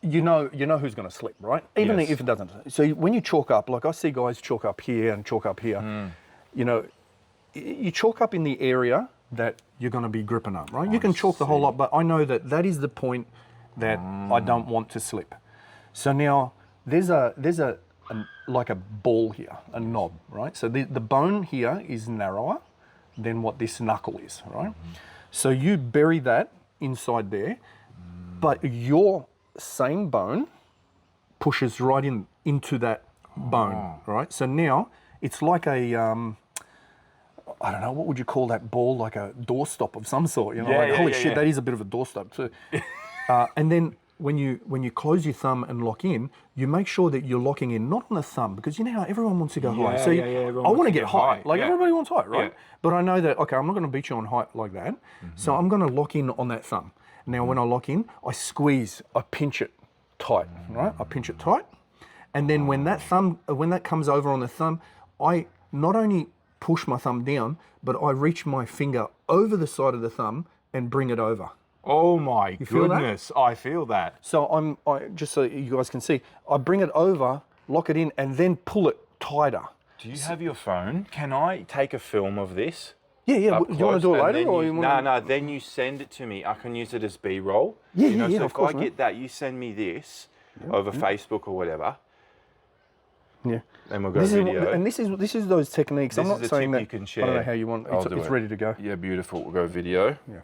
you know who's going to slip, right? Even if it doesn't. So when you chalk up, like I see guys chalk up here and chalk up here, you chalk up in the area that you're going to be gripping up, right? You can chalk the whole lot, but I know that is the point that I don't want to slip. So now there's like a ball here, a knob, right? So the bone here is narrower than what this knuckle is, right? So you bury that inside there, but your same bone pushes right into that bone, right? So now it's like a, I don't know, what would you call that ball? Like a doorstop of some sort, holy shit, that is a bit of a doorstop too. And then when you close your thumb and lock in, you make sure that you're locking in not on the thumb, because you know how everyone wants to go high. So I want to get high. Like everybody wants height, right? Yeah. But I know that, okay, I'm not going to beat you on height like that. So I'm going to lock in on that thumb. Now, when I lock in, I squeeze, I pinch it tight, right? I pinch it tight. And then when that comes over on the thumb, I not only push my thumb down, but I reach my finger over the side of the thumb and bring it over. Oh my goodness, I feel that. So just so you guys can see, I bring it over, lock it in, and then pull it tighter. Do you have your phone? Can I take a film of this? Yeah. You want to do it later? No, then you send it to me. I can use it as B-roll. Yeah, So of course, if I get that, you send me this over Facebook or whatever. Yeah. And we'll go video. And this is those techniques. I'm not saying that you can share. I don't know how you want. It's ready to go. Yeah, beautiful. We'll go video. Yeah.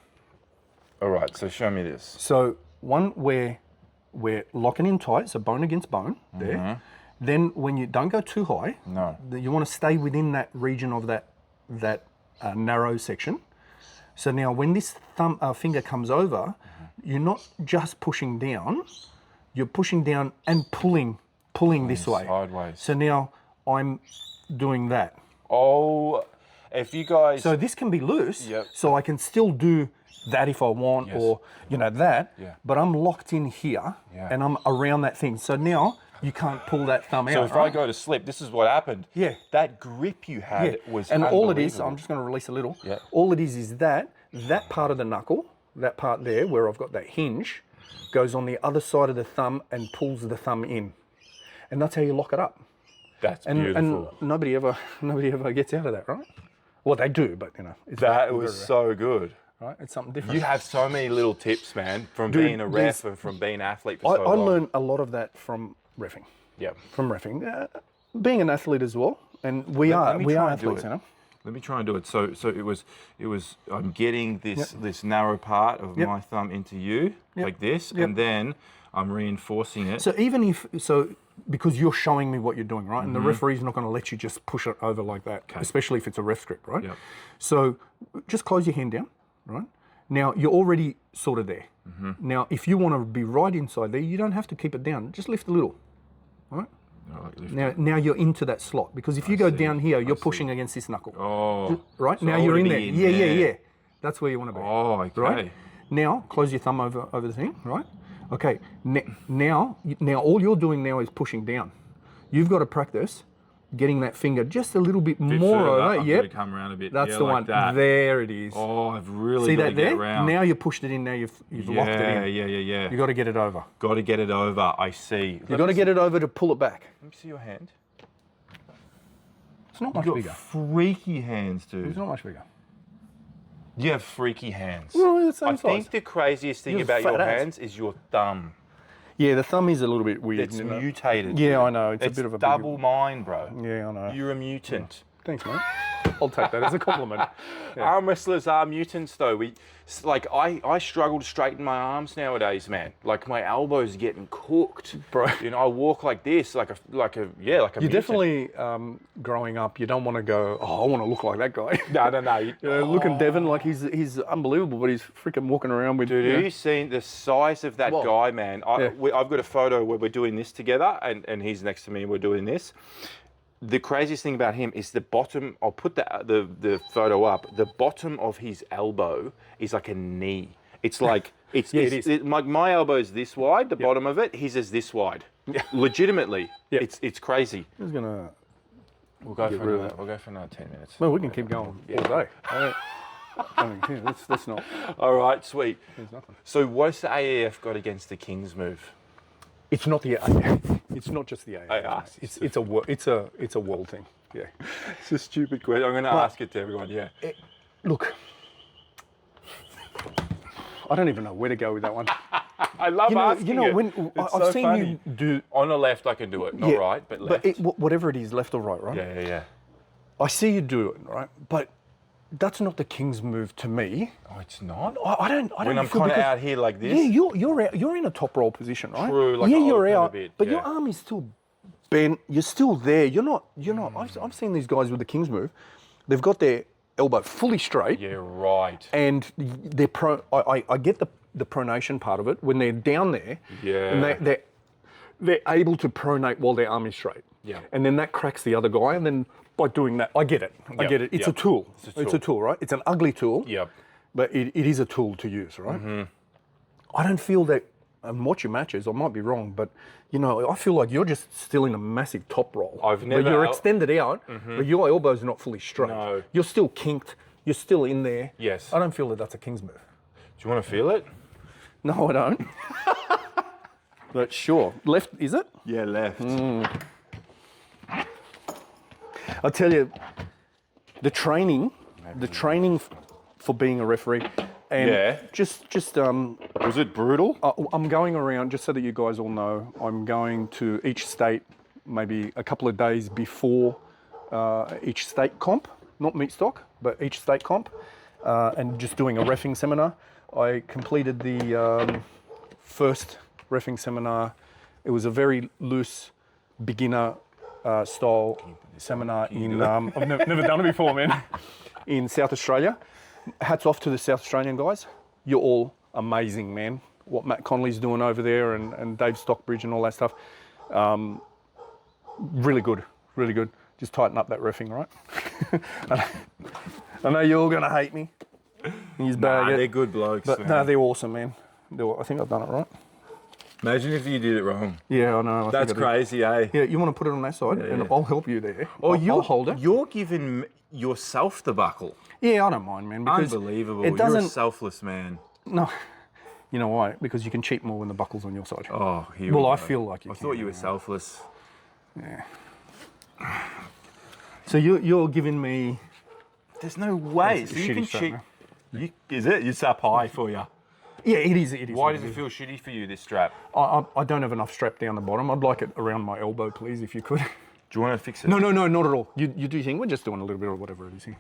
All right. So show me this. So one where we're locking in tight, so bone against bone there. Then when you don't go too high, you want to stay within that region of that narrow section. So now when this finger comes over, you're not just pushing down, you're pushing down and pulling this way. Sideways. So now I'm doing that. Oh, if you guys... So this can be loose, so I can still do that if I want, or, that, but I'm locked in here and I'm around that thing. So now you can't pull that thumb out. So if I go to slip, this is what happened. Yeah. That grip you had was and all it is, I'm just going to release a little. Yeah. All it is that that part of the knuckle, that part there where I've got that hinge, goes on the other side of the thumb and pulls the thumb in. And that's how you lock it up. That's beautiful. And nobody ever gets out of that, right? Well, they do, but it's That was so good. right. It's something different. You have so many little tips, man, from being a ref and from being an athlete for so I long. learned a lot of that from reffing. Yep. From reffing, being an athlete as well, and we are athletes, Let me try and do it. So it was. I'm getting this narrow part of my thumb into you like this, and then I'm reinforcing it. So because you're showing me what you're doing, right? And the referee's not going to let you just push it over like that, especially if it's a ref script, right? Yep. So just close your hand down, right? Now you're already sort of there. Now, if you want to be right inside there, you don't have to keep it down. Just lift a little, right? Now you're into that slot, because if you go down here, you're pushing against this knuckle. Oh. Right? So Now you're in there. already Yeah. That's where you want to be. Oh, okay. Right? Now, close your thumb over the thing, right? Okay, now all you're doing now is pushing down. You've got to practice getting that finger just a little bit more over. Yep. Come around a bit. That's the like one. that. There it is. Oh, I've really See got that to get there? around. Now you've pushed it in, now you've locked it in. Yeah. You've got to get it over. Got to get it over. I see. You've got to get it over to pull it back. Let me see your hand. It's not much You've bigger. got freaky hands, dude. It's not much bigger. You have freaky hands. Well, the same I size. think the craziest thing You're about your fat ass. hands is your thumb. Yeah, the thumb is a little bit weird. It's mutated. Yeah, dude. I know. It's a bit of a big- double mine, bro. Yeah, I know. You're a mutant. Thanks, mate. I'll take that as a compliment. Arm wrestlers are mutants, though. I struggle to straighten my arms nowadays, man. Like my elbows are getting cooked, Bro. I walk like this, like a You're mutant. definitely growing up. You don't want to go. Oh, I want to look like that guy. No. Look at Devon, like he's unbelievable, but he's freaking walking around with. Dude, have you seen the size of that guy, man? I've got a photo where we're doing this together, and he's next to me, and we're doing this. The craziest thing about him is the bottom. I'll put the photo up. The bottom of his elbow is like a knee. It's like it is. My elbow is this wide. The bottom of it, his is this wide. Yeah. Legitimately, it's crazy. Who's gonna? We'll go for another 10 minutes. Well, we can keep going all day. Let's not. All right, sweet. There's nothing. So what's the AAF got against the King's move? It's not the AAF. It's not just the AAF. It's a world thing. Yeah. It's a stupid question. I'm going to ask it to everyone. Yeah. Look, I don't even know where to go with that one. I love asking it. When It's I've so seen funny. you do On the left, I can do it. Not right, but left. whatever it is, left or right, right? Yeah. I see you do it, right? But that's not the King's move to me. Oh, it's not? I don't. When I'm kind of out here like this? Yeah, you're in a top roll position, right? True, like yeah, I you're open a out, bit, but yeah. your arm is still bent. You're still there. You're not. I've seen these guys with the King's move. They've got their elbow fully straight. Yeah, right. And they're I get the pronation part of it when they're down there. Yeah. And they're able to pronate while their arm is straight. Yeah. And then that cracks the other guy, and then by doing that, I get it. It's a tool. It's a tool, right? It's an ugly tool. Yep. But it is a tool to use, right? Mm-hmm. I don't feel that. And watch your matches. I might be wrong, but I feel like you're just still in a massive top roll. I've never. But you're extended out, but your elbow's not fully straight. No. You're still kinked. You're still in there. Yes. I don't feel that that's a King's move. Do you want to feel it? No, I don't. But sure. Left, is it? Yeah, left. I'll tell you, the training for being a referee, and just was it brutal? I'm going around, just so that you guys all know, I'm going to each state maybe a couple of days before each state comp, not meat stock, but each state comp, and just doing a reffing seminar. I completed the first reffing seminar. It was a very loose beginner style seminar in, I've never done it before, man, in South Australia. Hats off to the South Australian guys. You're all amazing, man. What Matt Conley's doing over there and Dave Stockbridge and all that stuff. Really good, really good. Just tighten up that reffing, right? I know you're all going to hate me. They're good blokes, but man. no, they're awesome, man. I think I've done it right. Imagine if you did it wrong. Yeah, I know. That's crazy, eh? Yeah, you want to put it on that side, and I'll help you there. I'll hold it. You're giving yourself the buckle. Yeah, I don't mind, man. Because Unbelievable. It doesn't. You're a selfless man. No, you know why? Because you can cheat more when the buckle's on your side. Oh, here well, we go. I feel like you. I thought you were selfless. Yeah. So you're giving me. There's no way. So you can cheat. Is it? It's up high for you. Yeah, it is. It is. Why does it feel shitty for you, this strap? I don't have enough strap down the bottom. I'd like it around my elbow, please, if you could. Do you want to fix it? No, not at all. You do you think we're just doing a little bit of whatever it is here?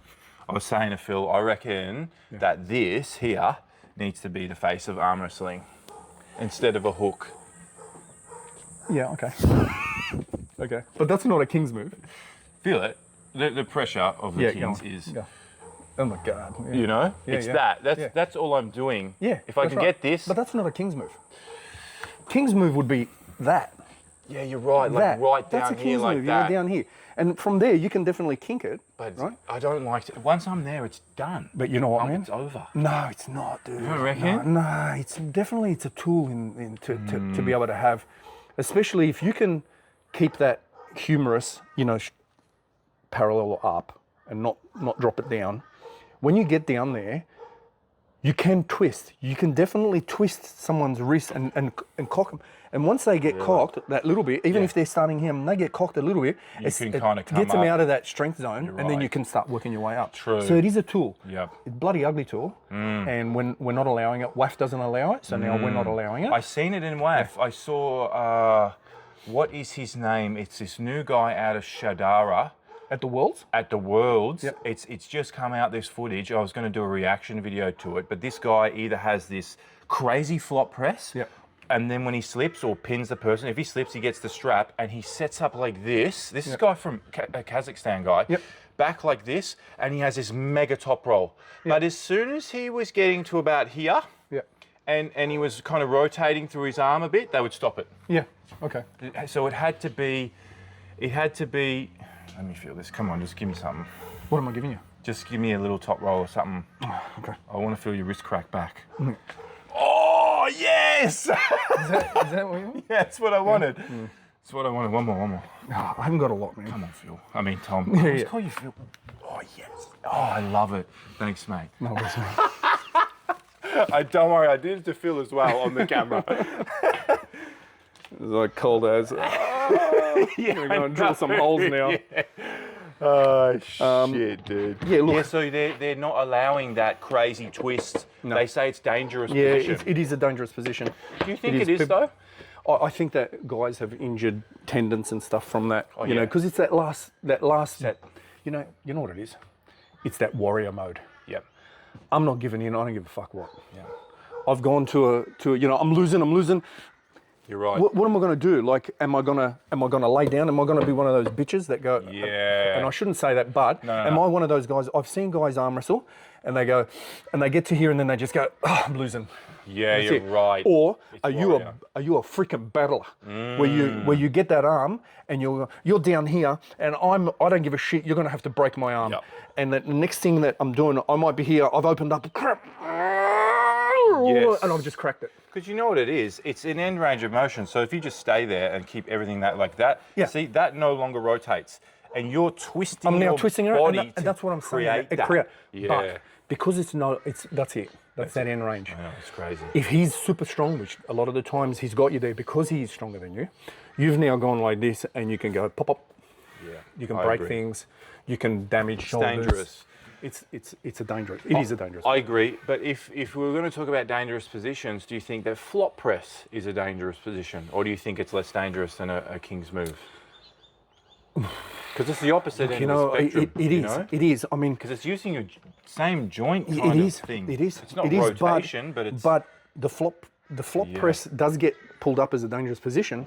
I was saying to Phil, I reckon that this here needs to be the face of arm wrestling instead of a hook. Yeah, okay. Okay. But that's not a king's move. Feel it? The pressure of the kings is... Yeah. Oh my God. Yeah. You know? Yeah, it's that. That's all I'm doing. Yeah. If I can get this... But that's not a king's move. King's move would be that. Yeah, you're right. Like that. right That's down a king's here like move, that. down here. And from there, you can definitely kink it. But right? I don't like it. Once I'm there, it's done. But you know what, man? It's over. No, it's not, dude. You don't reckon? No, it's definitely a tool to be able to have, especially if you can keep that humerus, parallel up and not drop it down. When you get down there, you can twist. You can definitely twist someone's wrist and cock them. And once they get cocked that little bit, even if they're starting here and they get cocked a little bit, it kind of gets them out of that strength zone, and then you can start working your way up. True. So it is a tool. Yep. It's a bloody ugly tool. And when we're not allowing it, WAF doesn't allow it, so now we're not allowing it. I seen it in WAF. I saw, what is his name? It's this new guy out of Shadara. At the Worlds? At the Worlds. Yep. It's just come out, this footage. I was going to do a reaction video to it, but this guy either has this crazy flop press, and then when he slips or pins the person, if he slips, he gets the strap, and he sets up like this. This is a guy from a Kazakhstan guy. Back like this, and he has this mega top roll. But as soon as he was getting to about here, and he was kind of rotating through his arm a bit, they would stop it. Yeah, okay. So it had to be, let me feel this. Come on, just give me something. What am I giving you? Just give me a little top roll or something. Okay. I want to feel your wrist crack back. Oh, yes! Is that what you want? Yeah, that's what I wanted. That's what I wanted. One more. Oh, I haven't got a lot, man. Come on, Phil. I mean, Tom. Yeah, Let's call you Phil. Oh, yes. Oh, I love it. Thanks, mate. No, listen. Don't worry, I did it to Phil as well on the camera. It's like cold as. Yeah, We're going to drill some holes now. Yeah. Oh, shit, dude. Yeah, look. Yeah, so they're not allowing that crazy twist. No. They say it's dangerous Yeah, position. it is a dangerous position. Do you think it is though? I think that guys have injured tendons and stuff from that, Oh, you know, yeah. because it's that last, you know what it is? It's that warrior mode. Yep. I'm not giving in. I don't give a fuck what. Yeah. I've gone to I'm losing. You're right. What am I going to do? Like, am I going to lay down? Am I going to be one of those bitches that go? Yeah. And I shouldn't say that, but am I one of those guys? I've seen guys arm wrestle, and they go, and they get to here, and then they just go, oh, I'm losing. Yeah, That's you're it. right. Or It's are you a freaking battler where you get that arm and you're down here and I don't give a shit. You're going to have to break my arm. Yep. And the next thing that I'm doing, I might be here. I've opened up, crap, Yes. and I've just cracked it. Because you know what it is? It's an end range of motion. So if you just stay there and keep everything like that, see, that no longer rotates. And you're twisting I'm now your twisting it, body and that's what I'm saying. create that. Yeah. But because that's it. That's that end range. I know, it's crazy. If he's super strong, which a lot of the times he's got you there because he's stronger than you, you've now gone like this and you can go pop up. Yeah. You can I break agree. things. You can damage shoulders. Dangerous. It's a dangerous. It is a dangerous. I agree, but if we were going to talk about dangerous positions, do you think that flop press is a dangerous position, or do you think it's less dangerous than a king's move? Because it's the opposite end of the spectrum. It is. I mean, because it's using your same joint kind of thing. It is. It's not it is, rotation, but it's. But the flop press does get pulled up as a dangerous position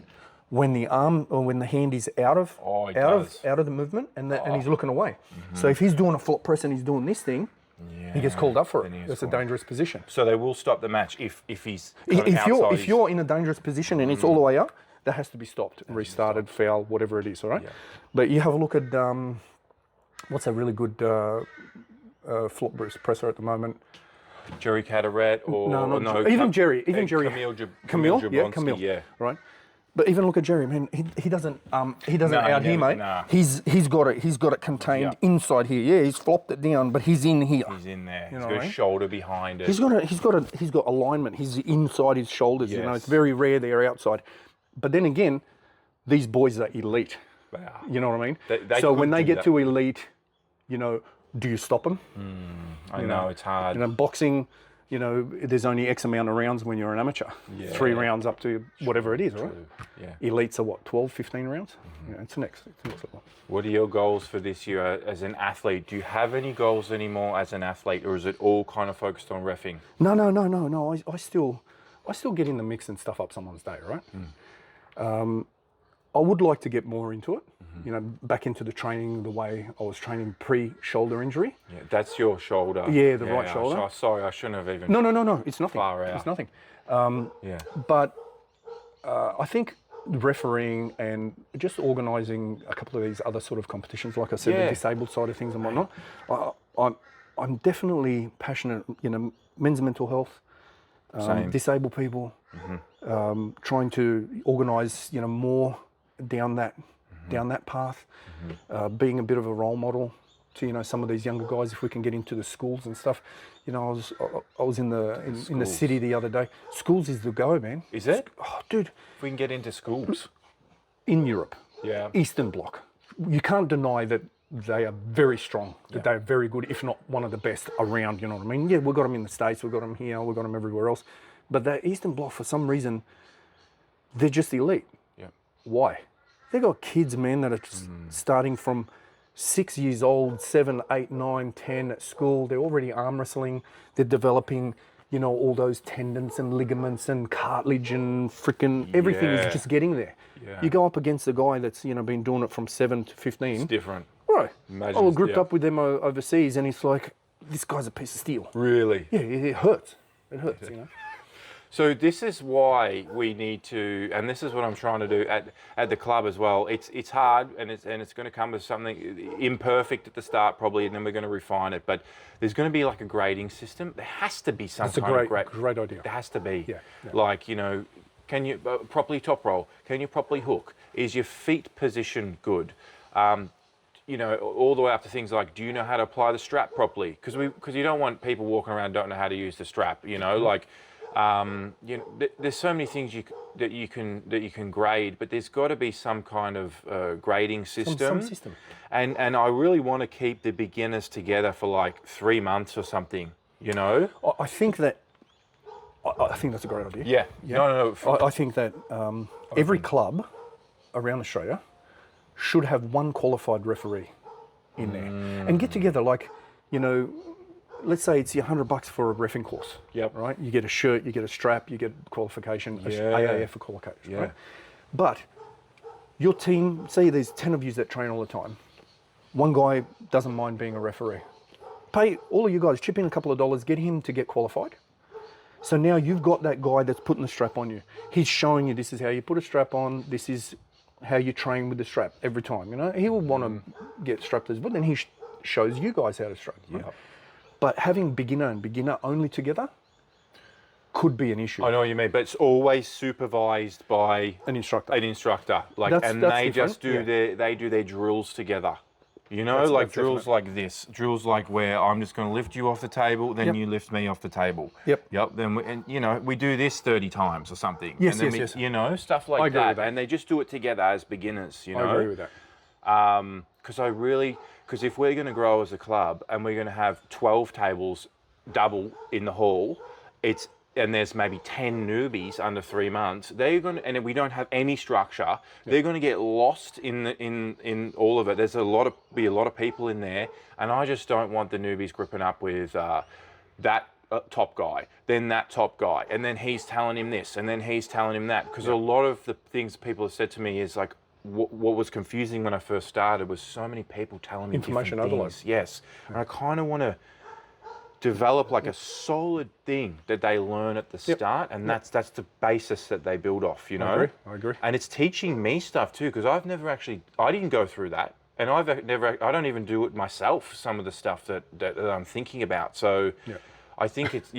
when the arm or when the hand is out of the movement and he's looking away. So if he's doing a flop press and he's doing this thing, he gets called up for it. That's a dangerous position. So they will stop the match if he's kind of if you're in a dangerous position and it's all the way up, that has to be stopped, restarted, foul, whatever it is. All right. Yeah. But you have a look at what's a really good flop presser at the moment. Jerry Cadaret or Jerry. Camille Camille, Jablonski, yeah. Right. But even look at Jerry, man. He doesn't out here, mate. Nah. He's got it contained inside here. Yeah, he's flopped it down, but he's in here. He's in there. You He's know got what I his mean? shoulder behind it. He's got alignment. He's inside his shoulders. You know, it's very rare they're outside. But then again, these boys are elite. Wow. You know what I mean? They so could when they do get that. to elite, you know, do you stop them? I know it's hard. You know, boxing, you know, there's only X amount of rounds when you're an amateur. 3 rounds up to whatever it is, right? Yeah. Elites are what, 12, 15 rounds? Yeah, it's next level. What are your goals for this year as an athlete? Do you have any goals anymore as an athlete, or is it all kind of focused on reffing? No. I still get in the mix and stuff up someone's day, right? I would like to get more into it, you know, back into the training the way I was training pre-shoulder injury. Yeah, that's your shoulder. Yeah, the right shoulder. Sorry, I shouldn't have even. No, it's nothing. Far out. It's nothing. Yeah. But I think refereeing and just organising a couple of these other sort of competitions, like I said, the disabled side of things and whatnot, I'm definitely passionate, you know, men's mental health, disabled people, trying to organise, you know, more down that path, being a bit of a role model to, you know, some of these younger guys. If we can get into the schools and stuff, you know, I was in the city the other day. Schools is the go, man. Is it? Oh, dude. If we can get into schools. In Europe, Yeah. Eastern Bloc, you can't deny that they are very strong, that they're very good, if not one of the best around, you know what I mean? Yeah, we've got them in the States, we've got them here, we've got them everywhere else. But the Eastern Bloc, for some reason, they're just elite. Yeah. Why? They've got kids, man, that are starting from 6 years old, 7, 8, 9, 10 at school. They're already arm wrestling. They're developing, you know, all those tendons and ligaments and cartilage and freaking everything is just getting there. Yeah. You go up against a guy that's, you know, been doing it from 7 to 15. It's different. Right. Imagine I was grouped up with them overseas, and it's like, this guy's a piece of steel. Really? Yeah, it hurts. It hurts, you know. So this is why we need to, and this is what I'm trying to do at the club as well. It's hard, and it's going to come with something imperfect at the start probably, and then we're going to refine it. But there's going to be like a grading system. There has to be some That's kind a of great idea. There has to be. Yeah. Like, you know, can you properly top roll? Can you properly hook? Is your feet position good? You know, all the way up to things like, do you know how to apply the strap properly? Because you don't want people walking around don't know how to use the strap. You know, like. You know, there's so many things that you can grade, but there's got to be some kind of grading system. Some system. And I really want to keep the beginners together for like 3 months or something. You know. I think that's a great idea. Yeah. No. I think that every club around Australia should have one qualified referee in there and get together, like, you know. Let's say it's $100 for a reffing course. Yep. Right? You get a shirt, you get a strap, you get qualification, AAF for qualification, right? But your team, say there's 10 of you that train all the time. One guy doesn't mind being a referee. Pay all of you guys, chip in a couple of dollars, get him to get qualified. So now you've got that guy that's putting the strap on you. He's showing you this is how you put a strap on, this is how you train with the strap every time, you know? He will want to get strapped as well, then he shows you guys how to strap. Right? Yep. But having beginner and beginner only together could be an issue. I know what you mean, but it's always supervised by an instructor. Like, that's they different. just do their drills together. You know, like drills like this, drills like where I'm just going to lift you off the table, then you lift me off the table. Yep. Then we do this 30 times or something. Yes, and then yes. You know, stuff like I agree with that. And they just do it together as beginners. You know. I agree with that. Because if we're going to grow as a club and we're going to have 12 tables double in the hall, and there's maybe 10 newbies under 3 months, and we don't have any structure, they're going to get lost in all of it. There's a lot of people in there, and I just don't want the newbies gripping up with that top guy, then that top guy, and then he's telling him this, and then he's telling him that. Because a lot of the things people have said to me is like, what was confusing when I first started was so many people telling me information different overload. things. Yes, and I kind of want to develop like a solid thing that they learn at the start, and that's the basis that they build off. You know, I agree. And it's teaching me stuff too, because I didn't go I don't even do it myself. Some of the stuff that I'm thinking about. So I think it's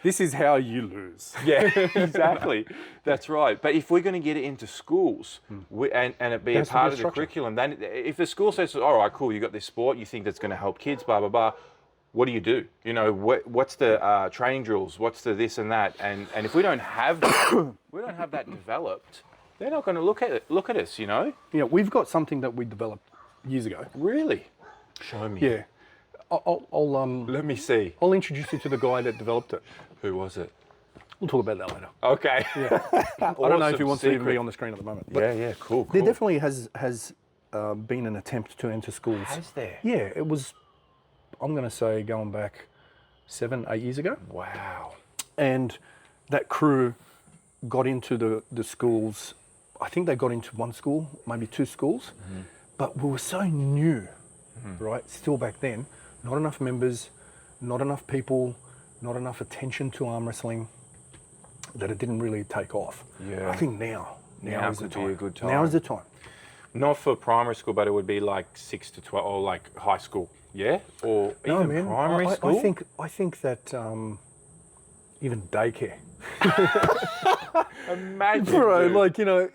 This is how you lose. Yeah, exactly. That's right. But if we're going to get it into schools and it be a part of the curriculum, then if the school says, all right, cool, you got this sport, you think that's going to help kids, blah, blah, blah, what do? You know, what's the training drills? What's the this and that? And if we don't have that, developed, they're not going to look at us, you know? Yeah, we've got something that we developed years ago. Really? Show me. Yeah. I'll Let me see. I'll introduce you to the guy that developed it. Who was it? We'll talk about that later. Okay. Yeah. I don't know if he wants to even be on the screen at the moment. But yeah, cool. There definitely has been an attempt to enter schools. Has there? Yeah, it was, I'm going to say, going back 7, 8 years ago. Wow. And that crew got into the schools. I think they got into one school, maybe 2 schools. But we were so new, right? Still back then. Not enough members, not enough people, not enough attention to arm wrestling, that it didn't really take off. Yeah. I think now is the could time. be a good time. Now is the time. Not for primary school, but it would be like 6 to 12, or like high school, yeah? Or No, even man. primary school? I think that even daycare. Imagine, Bro, dude. like, you know,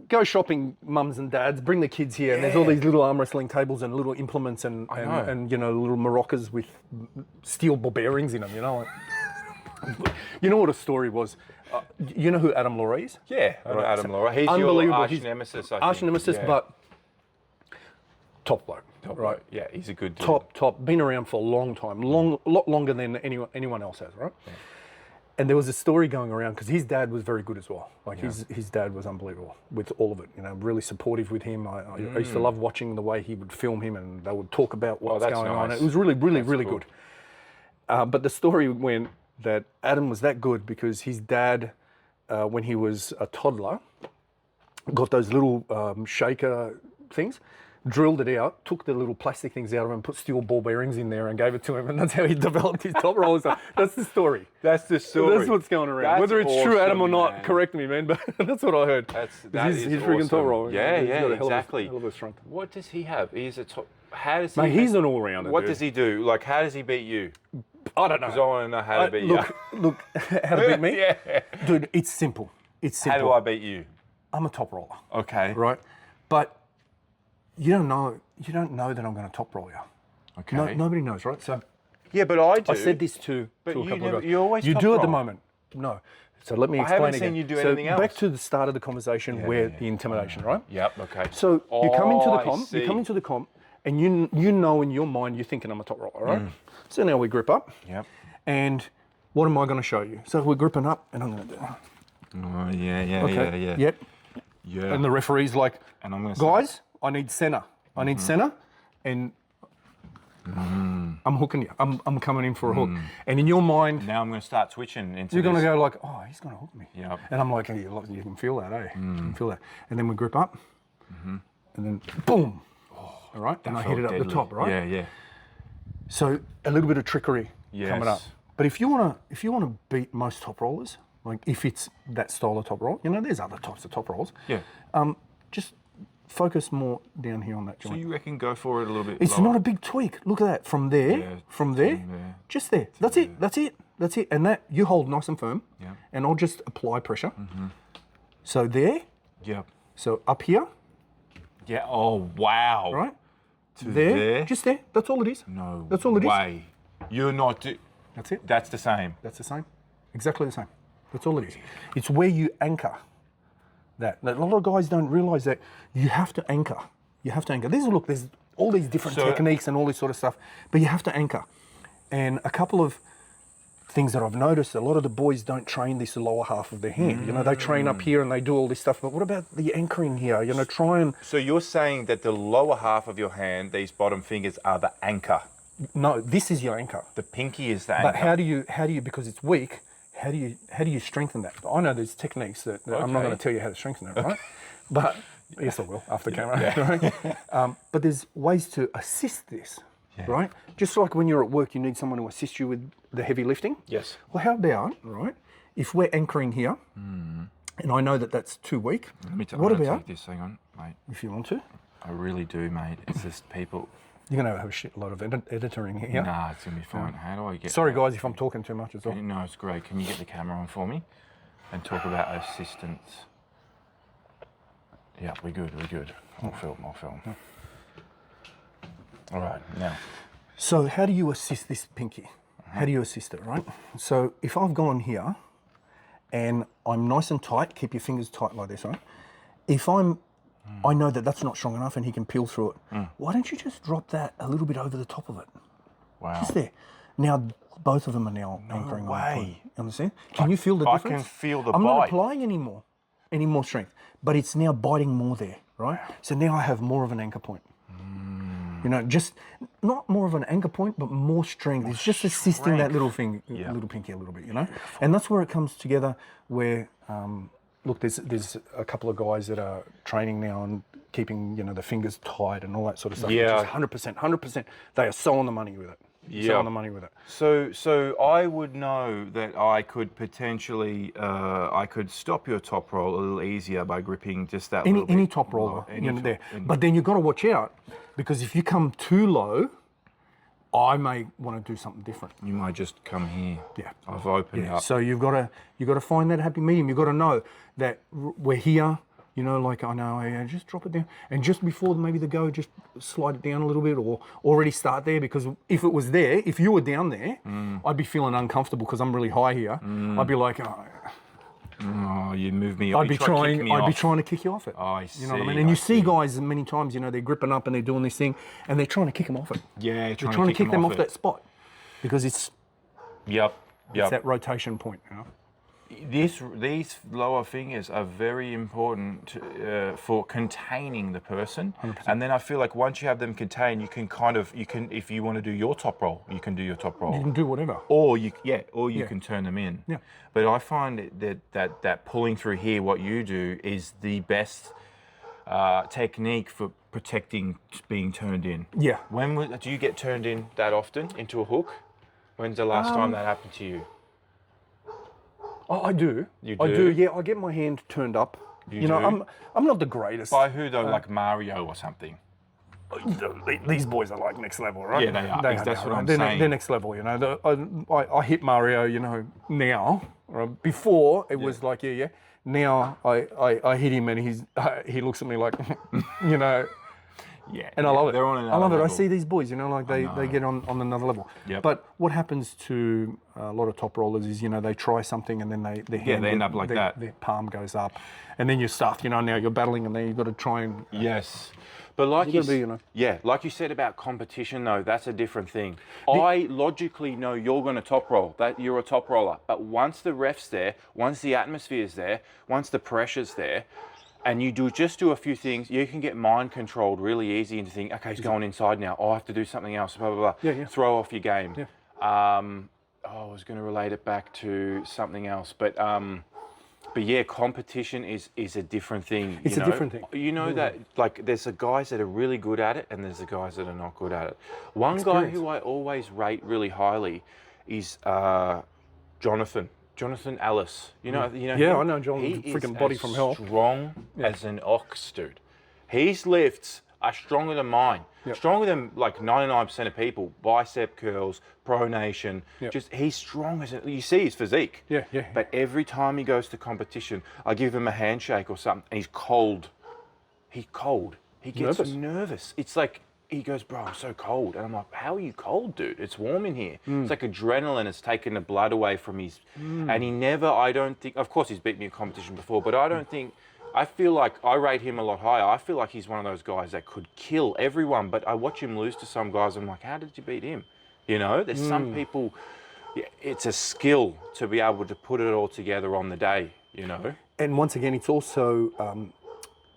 go shopping, mums and dads, bring the kids here, and there's all these little arm wrestling tables and little implements and you know, little maracas with steel ball bearings in them, you know. You know what a story was? You know who Adam Laura is? Yeah, Adam Laura. He's Unbelievable. your arch He's nemesis, I think. Arch nemesis, Yeah. but top bloke. Top right? bloke. Yeah, he's a good dude. Top. Been around for a long time, a lot longer than anyone else has, right? Yeah. And there was a story going around because his dad was very good as well. Like his dad was unbelievable with all of it. You know, really supportive with him. I used to love watching the way he would film him, and they would talk about what's going on. It was really cool. Good. But the story went that Adam was that good because his dad, when he was a toddler, got those little shaker things, drilled it out, took the little plastic things out of him, put steel ball bearings in there and gave it to him, and that's how he developed his top roller. So that's the story. That's the story. That's what's going around. That's whether it's true, Adam, or not, man. Correct me, man, but that's what I heard. He's freaking top roller. Yeah, He's got a exactly. hell of a strength. What does he have? He's a top... How does he... Mate, he's an all-rounder, What dude. does he do? Like, how does he beat you? I don't know. Because I want to know how to beat you. Look, how to beat me? Yeah. Dude, it's simple. It's simple. How do I beat you? I'm a top roller. Okay. Right? But you don't know that I'm going to top roll you. Okay. Nobody knows, right? So yeah, but I do. I said this to a couple of guys. You always You top do at the roll. moment. No. So let me I explain haven't again. seen you do so anything else. Back to the start of the conversation where the intimidation, right? Yep. Okay. So you come into the I comp. see. You come into the comp, and you know in your mind you're thinking I'm a top roller, right? So now we grip up. Yep. And what am I going to show you? So we're gripping up, and I'm going to do. Oh yeah. Okay. Yeah. Yep. Yeah. And the referee's like, And I'm gonna guys, I need center. I need center, and I'm hooking you. I'm coming in for a hook. And in your mind, Now I'm going to start switching into. you're going to this. go like, oh, he's going to hook me. Yep. And I'm like, hey, you can feel that, eh? You can feel that. And then we grip up, and then boom. All right, and I hit it up the top, right? Yeah. So a little bit of trickery coming up. Yes. But if you wanna beat most top rollers, like if it's that style of top roll, you know, there's other types of top rolls. Yeah. Just focus more down here on that joint. So you reckon go for it a little bit? It's lower? not a big tweak. Look at that. From there, just there. That's it. And that you hold nice and firm. Yeah. And I'll just apply pressure. So there. Yep. So up here. Yeah. Oh wow. Right. To There. Just there. That's all it is. No. That's all it is. way. You're not. That's it. That's the same. That's the same. Exactly the same. That's all it is. It's where you anchor that. A lot of guys don't realise that you have to anchor. You have to anchor. There's all these different techniques and all this sort of stuff, but you have to anchor. And a couple of things that I've noticed, a lot of the boys don't train this lower half of their hand. You know, they train up here and they do all this stuff, but what about the anchoring here? You know, try and... So you're saying that the lower half of your hand, these bottom fingers, are the anchor. No, this is your anchor. The pinky is the anchor. But how do you, because it's weak, how do you strengthen that? I know there's techniques that I'm not going to tell you how to strengthen it, right? But yes, I will after camera. Right? But there's ways to assist this, right? Just like when you're at work, you need someone to assist you with the heavy lifting. Yes. Well, how about, right? If we're anchoring here, and I know that that's too weak. Let me what I'm gonna about take this? Hang on, mate. if you want to? I really do, mate. It's just people. You're going to have a shitload of editing here. Nah, it's going to be fine. How do I get... Sorry, guys, if I'm talking too much as well. No, it's great. Can you get the camera on for me? And talk about assistance. Yeah, we're good. I'll film. Yeah. All right, now. So how do you assist this pinky? How do you assist it, right? So if I've gone here and I'm nice and tight, keep your fingers tight like this, right? If I know that that's not strong enough and he can peel through it, why don't you just drop that a little bit over the top of it? Wow. Just there. Now, both of them are now anchoring on the point. You understand? Can you feel the difference? I can feel the I'm bite. not applying any more strength, but it's now biting more there, right? So now I have more of an anchor point. You know, just not more of an anchor point, but more strength. It's just assisting that little little pinky a little bit, you know? And that's where it comes together where, look, there's a couple of guys that are training now and keeping, you know, the fingers tight and all that sort of stuff. Yeah. Which is 100%. They are so on the money with it. Yeah. So on the money with it. So I would know that I could potentially, I could stop your top roll a little easier by gripping just that little bit. Any top roller, you know, there. But then you've got to watch out, because if you come too low, I may want to do something different. You might just come here. Yeah. I've opened up. So you've got to find that happy medium. You've got to know that we're here. You know, like I know, just drop it down, and just before maybe the go, just slide it down a little bit, or already start there. Because if it was there, if you were down there, I'd be feeling uncomfortable because I'm really high here. I'd be like, oh, you move me. I'd be trying to kick you off it. Oh, I see. You know what I mean? And you see guys many times, you know, they're gripping up and they're doing this thing, and they're trying to kick them off it. Yeah, they're trying to kick them off that spot, because it's Yep. it's that rotation point. You know? These lower fingers are very important for containing the person. 100%. And then I feel like once you have them contained, you can if you want to do your top roll, you can do your top roll. You can do whatever. Or you can turn them in. Yeah. But I find that pulling through here, what you do, is the best technique for protecting being turned in. Yeah. Do you get turned in that often into a hook? When's the last time that happened to you? Oh, I do. You do? I do. Yeah, I get my hand turned up. You know, do? I'm not the greatest. By who though? Like Mario or something? These boys are like next level, right? Yeah, they are. That's what I'm saying. saying. They're next level, you know. I hit Mario, you know, now. Before it was like, yeah. Now I hit him and he looks at me like, you know. Yeah. And I love it. They're on another I love it. level. I see these boys, you know, like they get on another level. Yep. But what happens to a lot of top rollers is, you know, they try something and then they end up like that. Their palm goes up, and then you're stuffed. You know, now you're battling, and then you've got to try and. Yes. But like like you said about competition though, that's a different thing. I logically know you're going to top roll, that you're a top roller. But once the ref's there, once the atmosphere's there, once the pressure's there, and you just do a few things, you can get mind controlled really easy into thinking, okay, he's going inside now. Oh, I have to do something else, blah, blah, blah. Yeah. Throw off your game. Yeah. I was going to relate it back to something else. But yeah, competition is a different thing. It's a different thing. You know that, like, there's the guys that are really good at it and there's the guys that are not good at it. One guy who I always rate really highly is Jonathan Ellis. You know Yeah, him? I know John. Freaking body from hell. Strong as an ox, dude. His lifts are stronger than mine. Yep. Stronger than like 99% of people. Bicep curls, pronation. Yep. Just he's strong as you see his physique. Yeah. But every time he goes to competition, I give him a handshake or something, and he's cold. He's cold. He gets nervous. It's like. He goes, bro, I'm so cold. And I'm like, how are you cold, dude? It's warm in here. It's like adrenaline has taken the blood away from his... And he never, I don't think... Of course, he's beat me in competition before, but I don't think... I feel like I rate him a lot higher. I feel like he's one of those guys that could kill everyone, but I watch him lose to some guys. I'm like, how did you beat him? You know, there's some people... It's a skill to be able to put it all together on the day, you know? And once again, it's also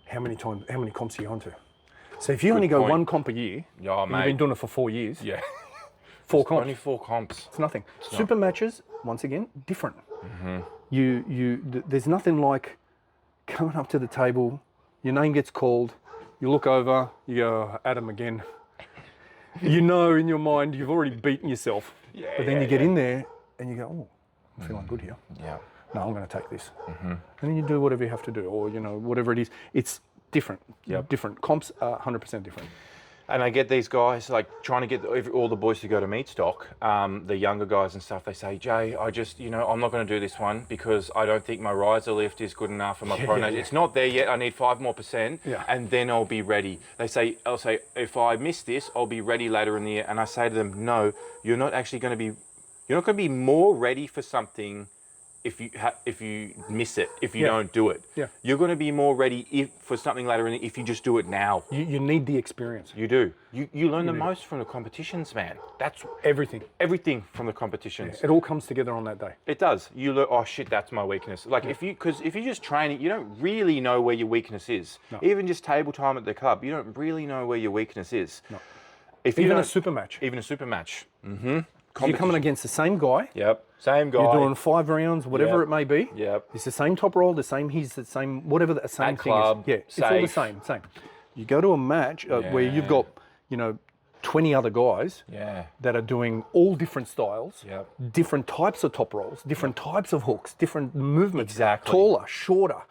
how many comps are you onto? So if you only go one comp a year, and you've been doing it for 4 years, 4 comps. Only 4 comps. It's nothing. Super matches, once again, different. There's nothing like coming up to the table, your name gets called, you look over, you go, Adam again. You know in your mind you've already beaten yourself. But then you get in there and you go, oh, I'm feeling good here. Yeah. No, I'm going to take this. And then you do whatever you have to do, or, you know, whatever it is. It's different. Different. Comps are 100% different. And I get these guys like trying to get all the boys to go to meat stock, the younger guys and stuff. They say, Jay, I just, I'm not going to do this one because I don't think my riser lift is good enough for my pronation. It's not there yet. I need 5% more, and then I'll be ready. I'll say, if I miss this, I'll be ready later in the year. And I say to them, no, you're not going to be more ready for something if you miss it, if you don't do it. Yeah. You're going to be more ready for something later in if you just do it now. You need the experience. You do. You learn the most from the competitions, man. That's everything. Everything from the competitions. Yeah, it all comes together on that day. It does. You learn, oh shit, that's my weakness. Like if you just train it, you don't really know where your weakness is. No. Even just table time at the club, you don't really know where your weakness is. No. Even a super match. Even a super match. Mm-hmm. You're coming against the same guy. Yep. Same guy. You're doing 5 rounds, whatever it may be. Yep. It's the same top roll, he's the same, whatever the same At thing club, is. Yeah, it's all the same. You go to a match where you've got, 20 other guys that are doing all different styles, different types of top rolls, different types of hooks, different movements, taller, shorter.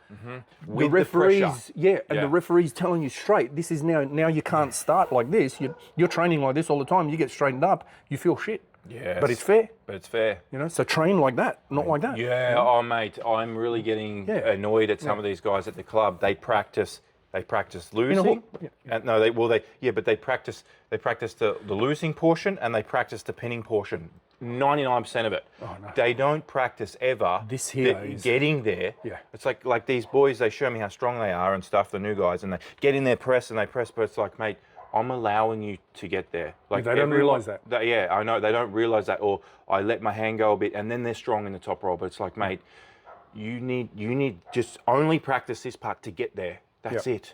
With the referees, the pressure. The referee's telling you straight, this is now you can't start like this. You're training like this all the time. You get straightened up, you feel shit. Yes. But it's fair. So train like that, not like that. Yeah, oh mate, I'm really getting annoyed at some of these guys at the club. They practice losing. But they practice the losing portion and they practice the pinning portion. 99% of it. Oh, no. They don't practice ever this here is getting there. Yeah. It's like these boys, they show me how strong they are and stuff, the new guys, and they get in their press and they press, but it's like, mate, I'm allowing you to get there. Like they don't realise that. I know. They don't realise that. Or I let my hand go a bit and then they're strong in the top roll. But it's like, mate, you need just only practice this part to get there. That's it.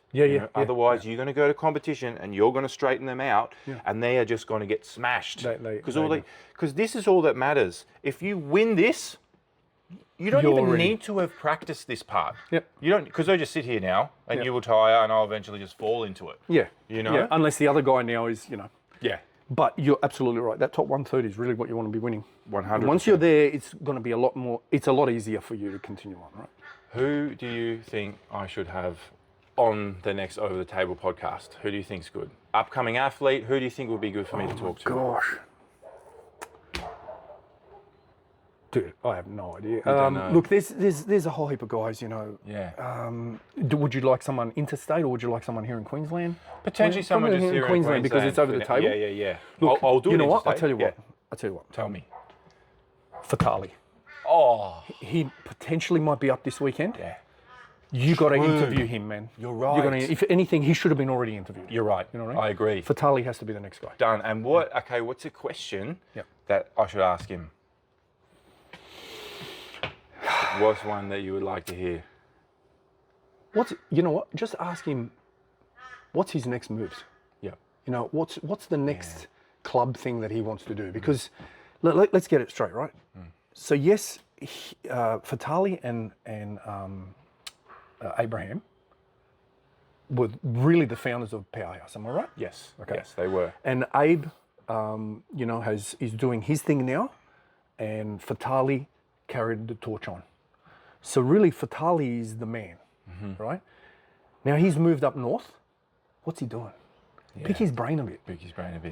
Otherwise, you're going to go to competition and you're going to straighten them out and they are just going to get smashed. Because this is all that matters. If you win this, you don't even need to have practiced this part. Yep. You don't, because I just sit here now and you will tire and I'll eventually just fall into it. Yeah. Yeah, unless the other guy now is, Yeah. But you're absolutely right. That top 130 is really what you want to be winning. 100%. Once you're there, it's going to be a lot easier for you to continue on, right? Who do you think I should have on the next Over the Table podcast? Who do you think's good? Upcoming athlete, who do you think would be good for me to talk to? Gosh. Dude, I have no idea. Know. Look, there's a whole heap of guys, Yeah. Would you like someone interstate or would you like someone here in Queensland? Potentially someone just here in Queensland because it's over the table. Yeah. Look, I'll do it. You know what? I'll tell you what. Tell me. Fatali. Oh. He potentially might be up this weekend. Yeah. You got to interview him, man. You're right. If anything, he should have been already interviewed. You're right. You know what I mean? I agree. Fatali has to be the next guy. Done. And what's a question that I should ask him? What's one that you would like to hear? Just ask him, what's his next moves? Yeah. What's the next club thing that he wants to do? Because let's get it straight, right? So yes, Fatali and Abraham were really the founders of Powerhouse, am I right? Yes. Okay. Yes, they were. And Abe, is doing his thing now, and Fatali carried the torch on. So really, Fatali is the man, right? Now he's moved up north. What's he doing? Yeah. Pick his brain a bit.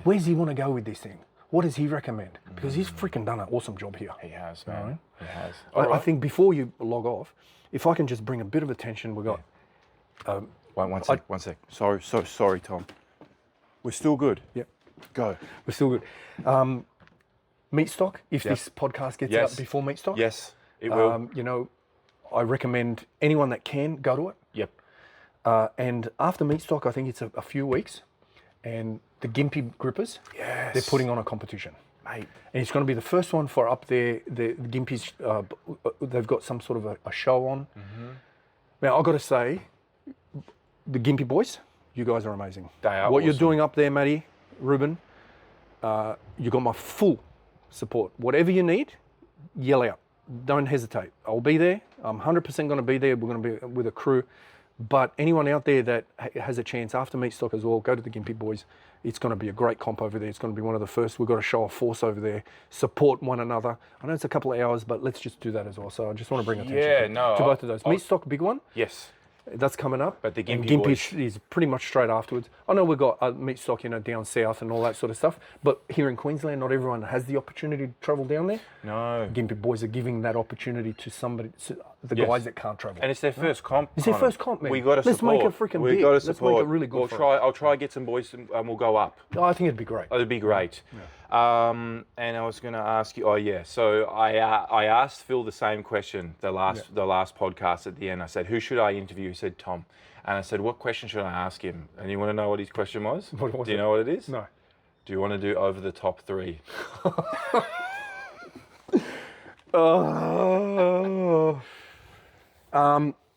Where does he want to go with this thing? What does he recommend? Because he's freaking done an awesome job here. He has, man. Right? He has. I think before you log off, if I can just bring a bit of attention, we've got... One sec. Sorry, Tom. We're still good. Yep. Go. We're still good. Meat stock, if this podcast gets out before meat stock. Yes, it will. I recommend anyone that can go to it. Yep. And after meat stock, I think it's a few weeks, and the Gympie grippers, they're putting on a competition. Mate. And it's going to be the first one for up there. The Gimpies, they've got some sort of a show on. Now, I've got to say, the Gympie boys, you guys are amazing. They are What you're doing up there, Matty, Ruben, you got my full support. Whatever you need, yell out. Don't hesitate. I'll be there. I'm 100% going to be there. We're going to be with a crew. But anyone out there that has a chance after meat stock as well, go to the Gympie boys. It's going to be a great comp over there. It's going to be one of the first. We've got to show our force over there, support one another. I know it's a couple of hours, but let's just do that as well. So I just want to bring attention to both of those. Meat stock, big one. Yes. That's coming up. But the and Gympie boys. is pretty much straight afterwards. I know we've got meat stock, down south and all that sort of stuff. But here in Queensland, not everyone has the opportunity to travel down there. No. Gympie boys are giving that opportunity to guys that can't travel. And it's their first comp. It's their first comp, man. We got to Let's support. make it freaking we big. got to Let's support. make it really good. I'll try get some boys and we'll go up. Oh, I think it'd be great. It'd be great. Yeah. And I was going to ask you. Oh yeah. So I asked Phil the same question the last podcast at the end. I said, who should I interview? He said Tom. And I said, what question should I ask him? And you want to know what his question was? What was Do you know what it is? No. Do you want to do over the top 3?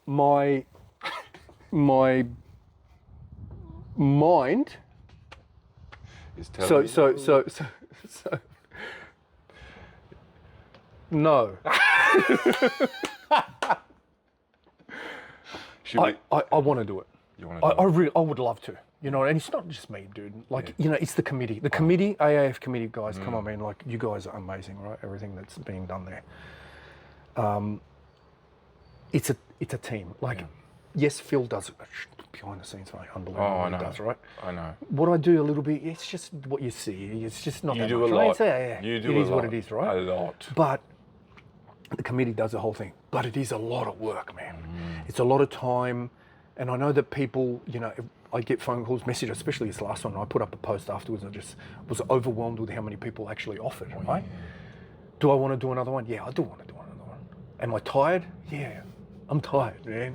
My mind. Is telling So. No. I want to do it. You want to do it? I would love to. And it's not just me, dude. It's the committee. The committee, AAF committee guys, come on, man. You guys are amazing, right? Everything that's being done there. It's a team. Yes, Phil does it behind the scenes, mate. Unbelievable. Oh, I know. He does, right? I know. What I do a little bit, it's just what you see. It's just not You that do much. a Right? lot. It is what it is, right? A lot. But the committee does the whole thing. But it is a lot of work, man. It's a lot of time. And I know that people, I get phone calls, messages, especially this last one. I put up a post afterwards and I just was overwhelmed with how many people actually offered, right? Yeah. Do I want to do another one? Yeah, I do want to do another one. Am I tired? Yeah, I'm tired, man.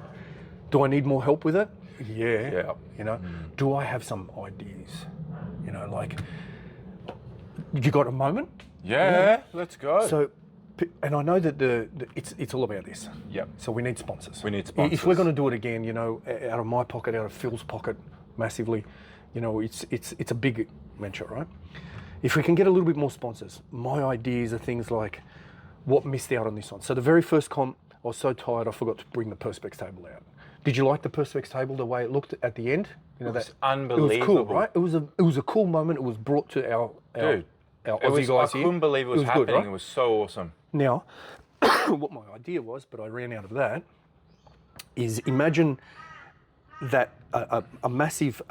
Do I need more help with it? Yeah. Do I have some ideas? You got a moment? Yeah, let's go. So, and I know that it's all about this. Yep. So we need sponsors. If we're going to do it again, out of my pocket, out of Phil's pocket, massively, it's a big venture, right? If we can get a little bit more sponsors, my ideas are things like what missed out on this one. So the very first comp, I was so tired I forgot to bring the Perspex table out. Did you like the Perspex table the way it looked at the end? It was unbelievable. It was cool, right? It was a cool moment. It was brought to our Aussie guys here. I couldn't believe it was happening. Good, right? It was so awesome. Now, what my idea was, but I ran out of that, is imagine that a massive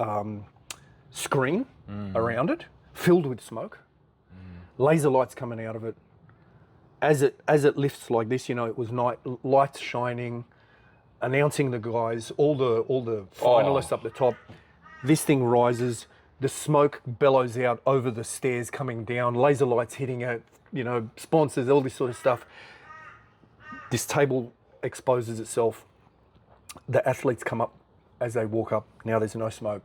screen around it, filled with smoke, laser lights coming out of it. As it lifts like this, it was night, lights shining, announcing the guys, all the finalists up the top. This thing rises, the smoke bellows out over the stairs coming down, laser lights hitting it, sponsors, all this sort of stuff. This table exposes itself. The athletes come up as they walk up. Now there's no smoke.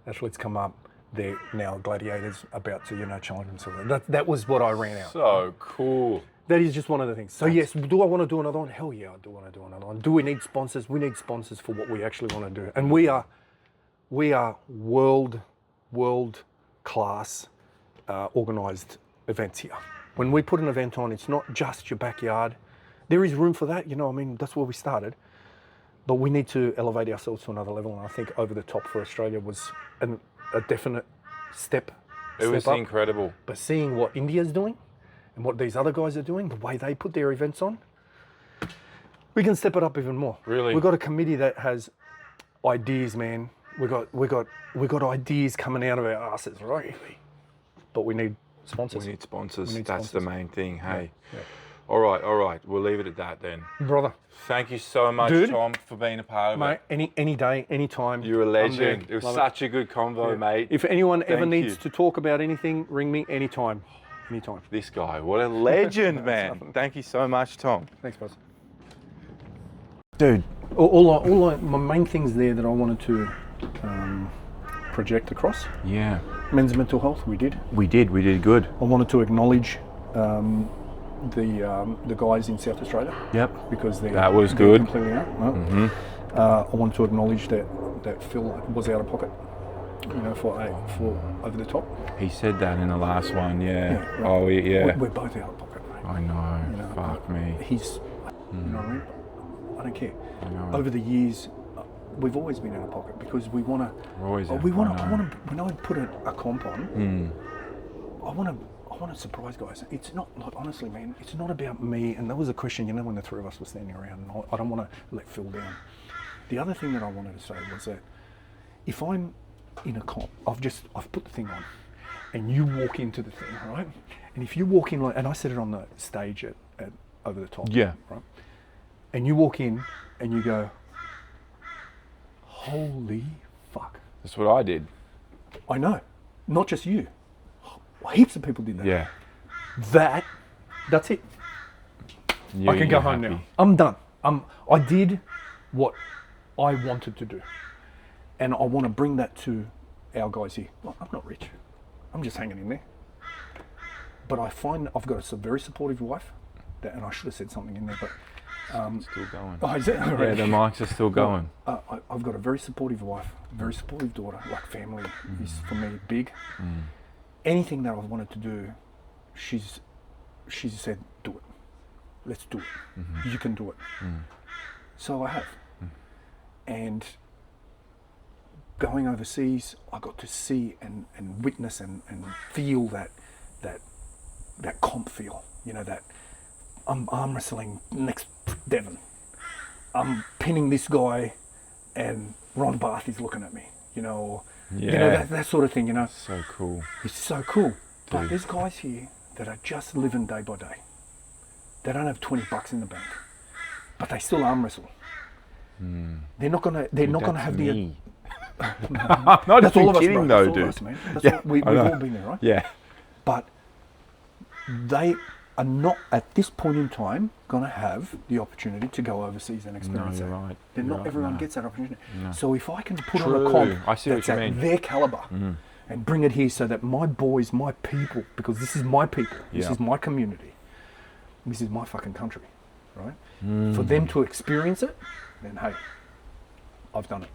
Athletes come up. They're now gladiators about to, challenge themselves. That was what I ran out. So cool. That is just one of the things. So yes, do I want to do another one? Hell yeah, I do want to do another one. Do we need sponsors? We need sponsors for what we actually want to do. And we are world class organised events here. When we put an event on, it's not just your backyard. There is room for that, that's where we started. But we need to elevate ourselves to another level. And I think over the top for Australia was a definite step It was up. incredible. But seeing what India's doing and what these other guys are doing, the way they put their events on, we can step it up even more. Really? We've got a committee that has ideas, man. We got ideas coming out of our asses, right? But we need sponsors. We need sponsors. That's sponsors. the main thing. Hey. Yeah. All right. We'll leave it at that then. Brother. Thank you so much, Dude, Tom, for being a part of mate, it. any day, any time. You're a legend. It was Love such a good convo, mate. If anyone ever Thank needs you. to talk about anything, ring me anytime. Anytime. This guy, what a legend, man. Thank you so much, Tom. Thanks, boss. Dude. My main things there that I wanted to project across. Yeah. Men's mental health, we did. We did good. I wanted to acknowledge the guys in South Australia. Yep. Because that was good. Completely out. Right? Mm-hmm. I wanted to acknowledge that Phil was out of pocket, for over the top. He said that in the last one, yeah. Right. Oh, yeah. We're both out of pocket, mate. I know. Fuck me. He's, you know what I mean? I don't care. I know. Over the years, we've always been out of pocket because we want to. We're always out. When I put a comp on, I want to surprise guys. It's not honestly, man. It's not about me. And that was a question, when the three of us were standing around, and I don't want to let Phil down. The other thing that I wanted to say was that if I'm in a comp, I've put the thing on, and you walk into the thing, right? And if you walk in and I set it on the stage at over the top, Yeah. right? And you walk in and you go, holy fuck. That's what I did. I know, not just you. Heaps of people did that. Yeah. That's it. I can go home now. I'm done. I did what I wanted to do. And I want to bring that to our guys here. Well, I'm not rich. I'm just hanging in there. But I find I've got a very supportive wife, and I should have said something in there, but... still going. Oh, is it? Yeah, the mics are still going. I've got a very supportive wife, very supportive daughter. Like, family is, for me, big. Anything that I've wanted to do, she's said, do it. Let's do it. You can do it. So I have. And going overseas, I got to see and witness and feel that comp feel. You know, that I'm arm wrestling next to Devon. I'm pinning this guy and Ron Barth is looking at me, you know, or, you know, that sort of thing, you know. So cool. It's so cool. But there's guys here that are just living day by day. They don't have $20 in the bank, but they still arm wrestle. They're not gonna have the... I'm not That's all of us, kidding bro. though, That's all dude. of us, man. That's all, we've all been there, right? Yeah. But they are not, at this point in time, going to have the opportunity to go overseas and experience you're that. right. They're You're not right. everyone No. gets that opportunity. No. So if I can put True. on a comp I see what that's you at mean. their caliber and bring it here so that my boys, my people, because this is my people, this is my community, this is my fucking country, right? For them to experience it, then hey, I've done it.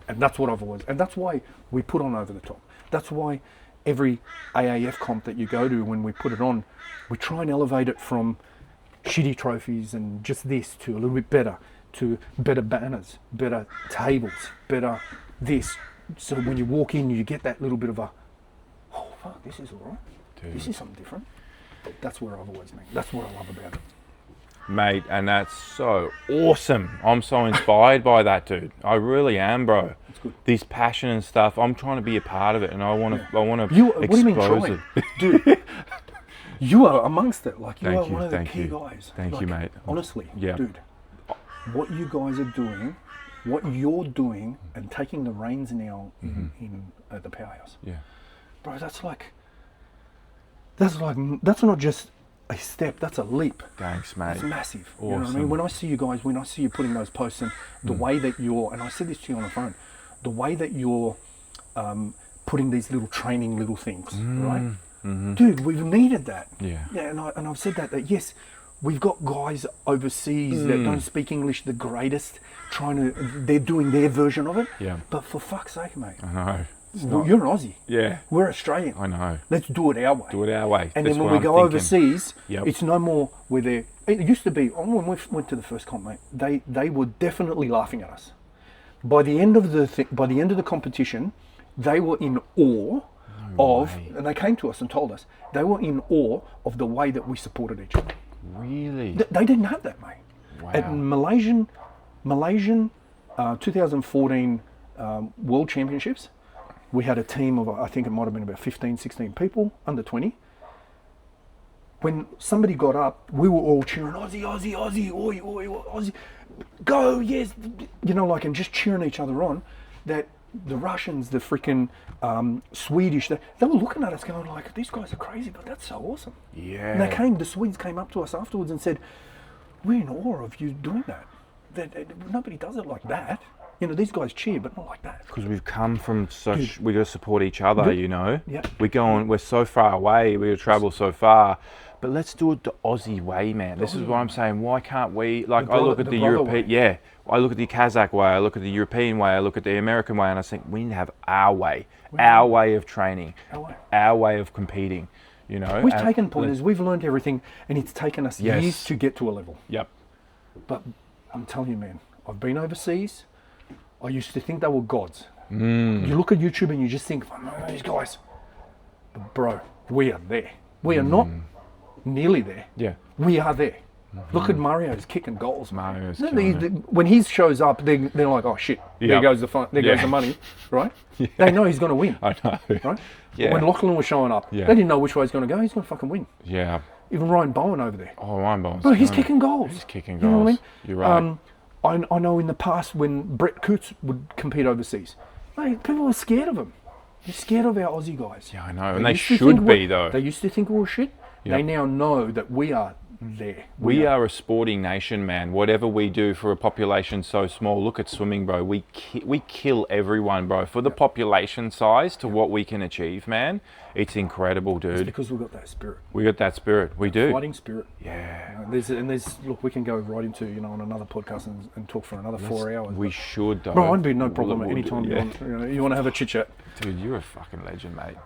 And that's what I've always, and that's why we put on Over the Top. That's why every AAF comp that you go to, when we put it on, we try and elevate it from shitty trophies and just this to a little bit better, to better banners, better tables, better this. So when you walk in, you get that little bit of a, oh fuck, this is all right. Dude. This is something different. That's where I've always been. That's what I love about it. Mate, and that's so awesome. I'm so inspired by that, dude. I really am, bro. It's good. This passion and stuff, I'm trying to be a part of it, and I want to What do you mean expose trying? it. Dude, you are amongst it. Like, you Thank are you, one of the thank key you. guys. Thank you, mate. Honestly, Yeah. dude, what you guys are doing, what you're doing, and taking the reins now in the powerhouse. Yeah. Bro, that's not just a step, that's a leap. Thanks, mate. It's massive. You know what I Awesome. mean? When I see you guys, when I see you putting those posts and the way that you're, and I said this to you on the phone, the way that you're putting these little training little things, right? Dude, we've needed that. Yeah. Yeah, and I've said that yes, we've got guys overseas that don't speak English the greatest, they're doing their version of it. Yeah. But for fuck's sake, mate. I know. It's Well, not- you're an Aussie. Yeah. We're Australian. I know. Let's do it our way. Do it our way. And That's then when what we I'm go thinking. overseas, Yep. it's no more where they're... It used to be, when we went to the first comp, mate, they were definitely laughing at us. By the end of the competition, they were in awe and they came to us and told us, they were in awe of the way that we supported each other. Really? They didn't have that, mate. Wow. At Malaysian 2014 World Championships, we had a team of, I think it might have been about 15, 16 people, under 20. When somebody got up, we were all cheering, Aussie, Aussie, Aussie, oi, oi, oi, Aussie, go, yes, you know, like, and just cheering each other on. That the Russians, the freaking Swedish, they were looking at us going like, these guys are crazy, but that's so awesome. Yeah. And the Swedes came up to us afterwards and said, we're in awe of you doing that. Nobody does it like that. You know, these guys cheer, but not like that. Because we've come from such, we got to support each other, you know. Yeah. We're so far away, we got to travel so far. But let's do it the Aussie way, man. This is what I'm saying. Why can't we, like, I look at the European, I look at the Kazakh way, I look at the European way, I look at the American way, and I think we need to have our way of training, our way of competing, you know. We've taken pointers, we've learned everything, and it's taken us Yes. years to get to a level. Yep. But I'm telling you, man, I've been overseas. I used to think they were gods. Mm. You look at YouTube and you just think, oh, no, these guys. But bro, we are there. We are not nearly there. Yeah. We are there. Look at Mario's kicking goals. Mario's No, killing it. when he shows up, they're like, oh shit, there Yep. goes the fun, there goes the money, right? They know he's going to win, I know. right? Yeah. But when Lachlan was showing up, Yeah. they didn't know which way he's going to go. He's going to fucking win. Yeah. Even Ryan Bowen over there. Oh, Ryan Bowen's Bro, he's killing it. kicking goals. He's kicking You know goals. what I mean? You're right. I know in the past when Brett Coots would compete overseas, mate, people were scared of him. They're scared of our Aussie guys. Yeah, I know. And they used to should think be, we- though. They used to think we were shit. Yep. They now know that we are there. We are a sporting nation, man. Whatever we do for a population so small, look at swimming, bro. We kill everyone, bro. For the population size to what we can achieve, man, it's incredible, It's dude. because we've got that spirit. We got that spirit. We do. Fighting spirit. Yeah. There's look, we can go right into on another podcast and talk for another 4 hours. We should, though. Bro, I'd be no We'll- problem we'll at any do- time yeah. you want to have a chit chat. Dude, you're a fucking legend, mate.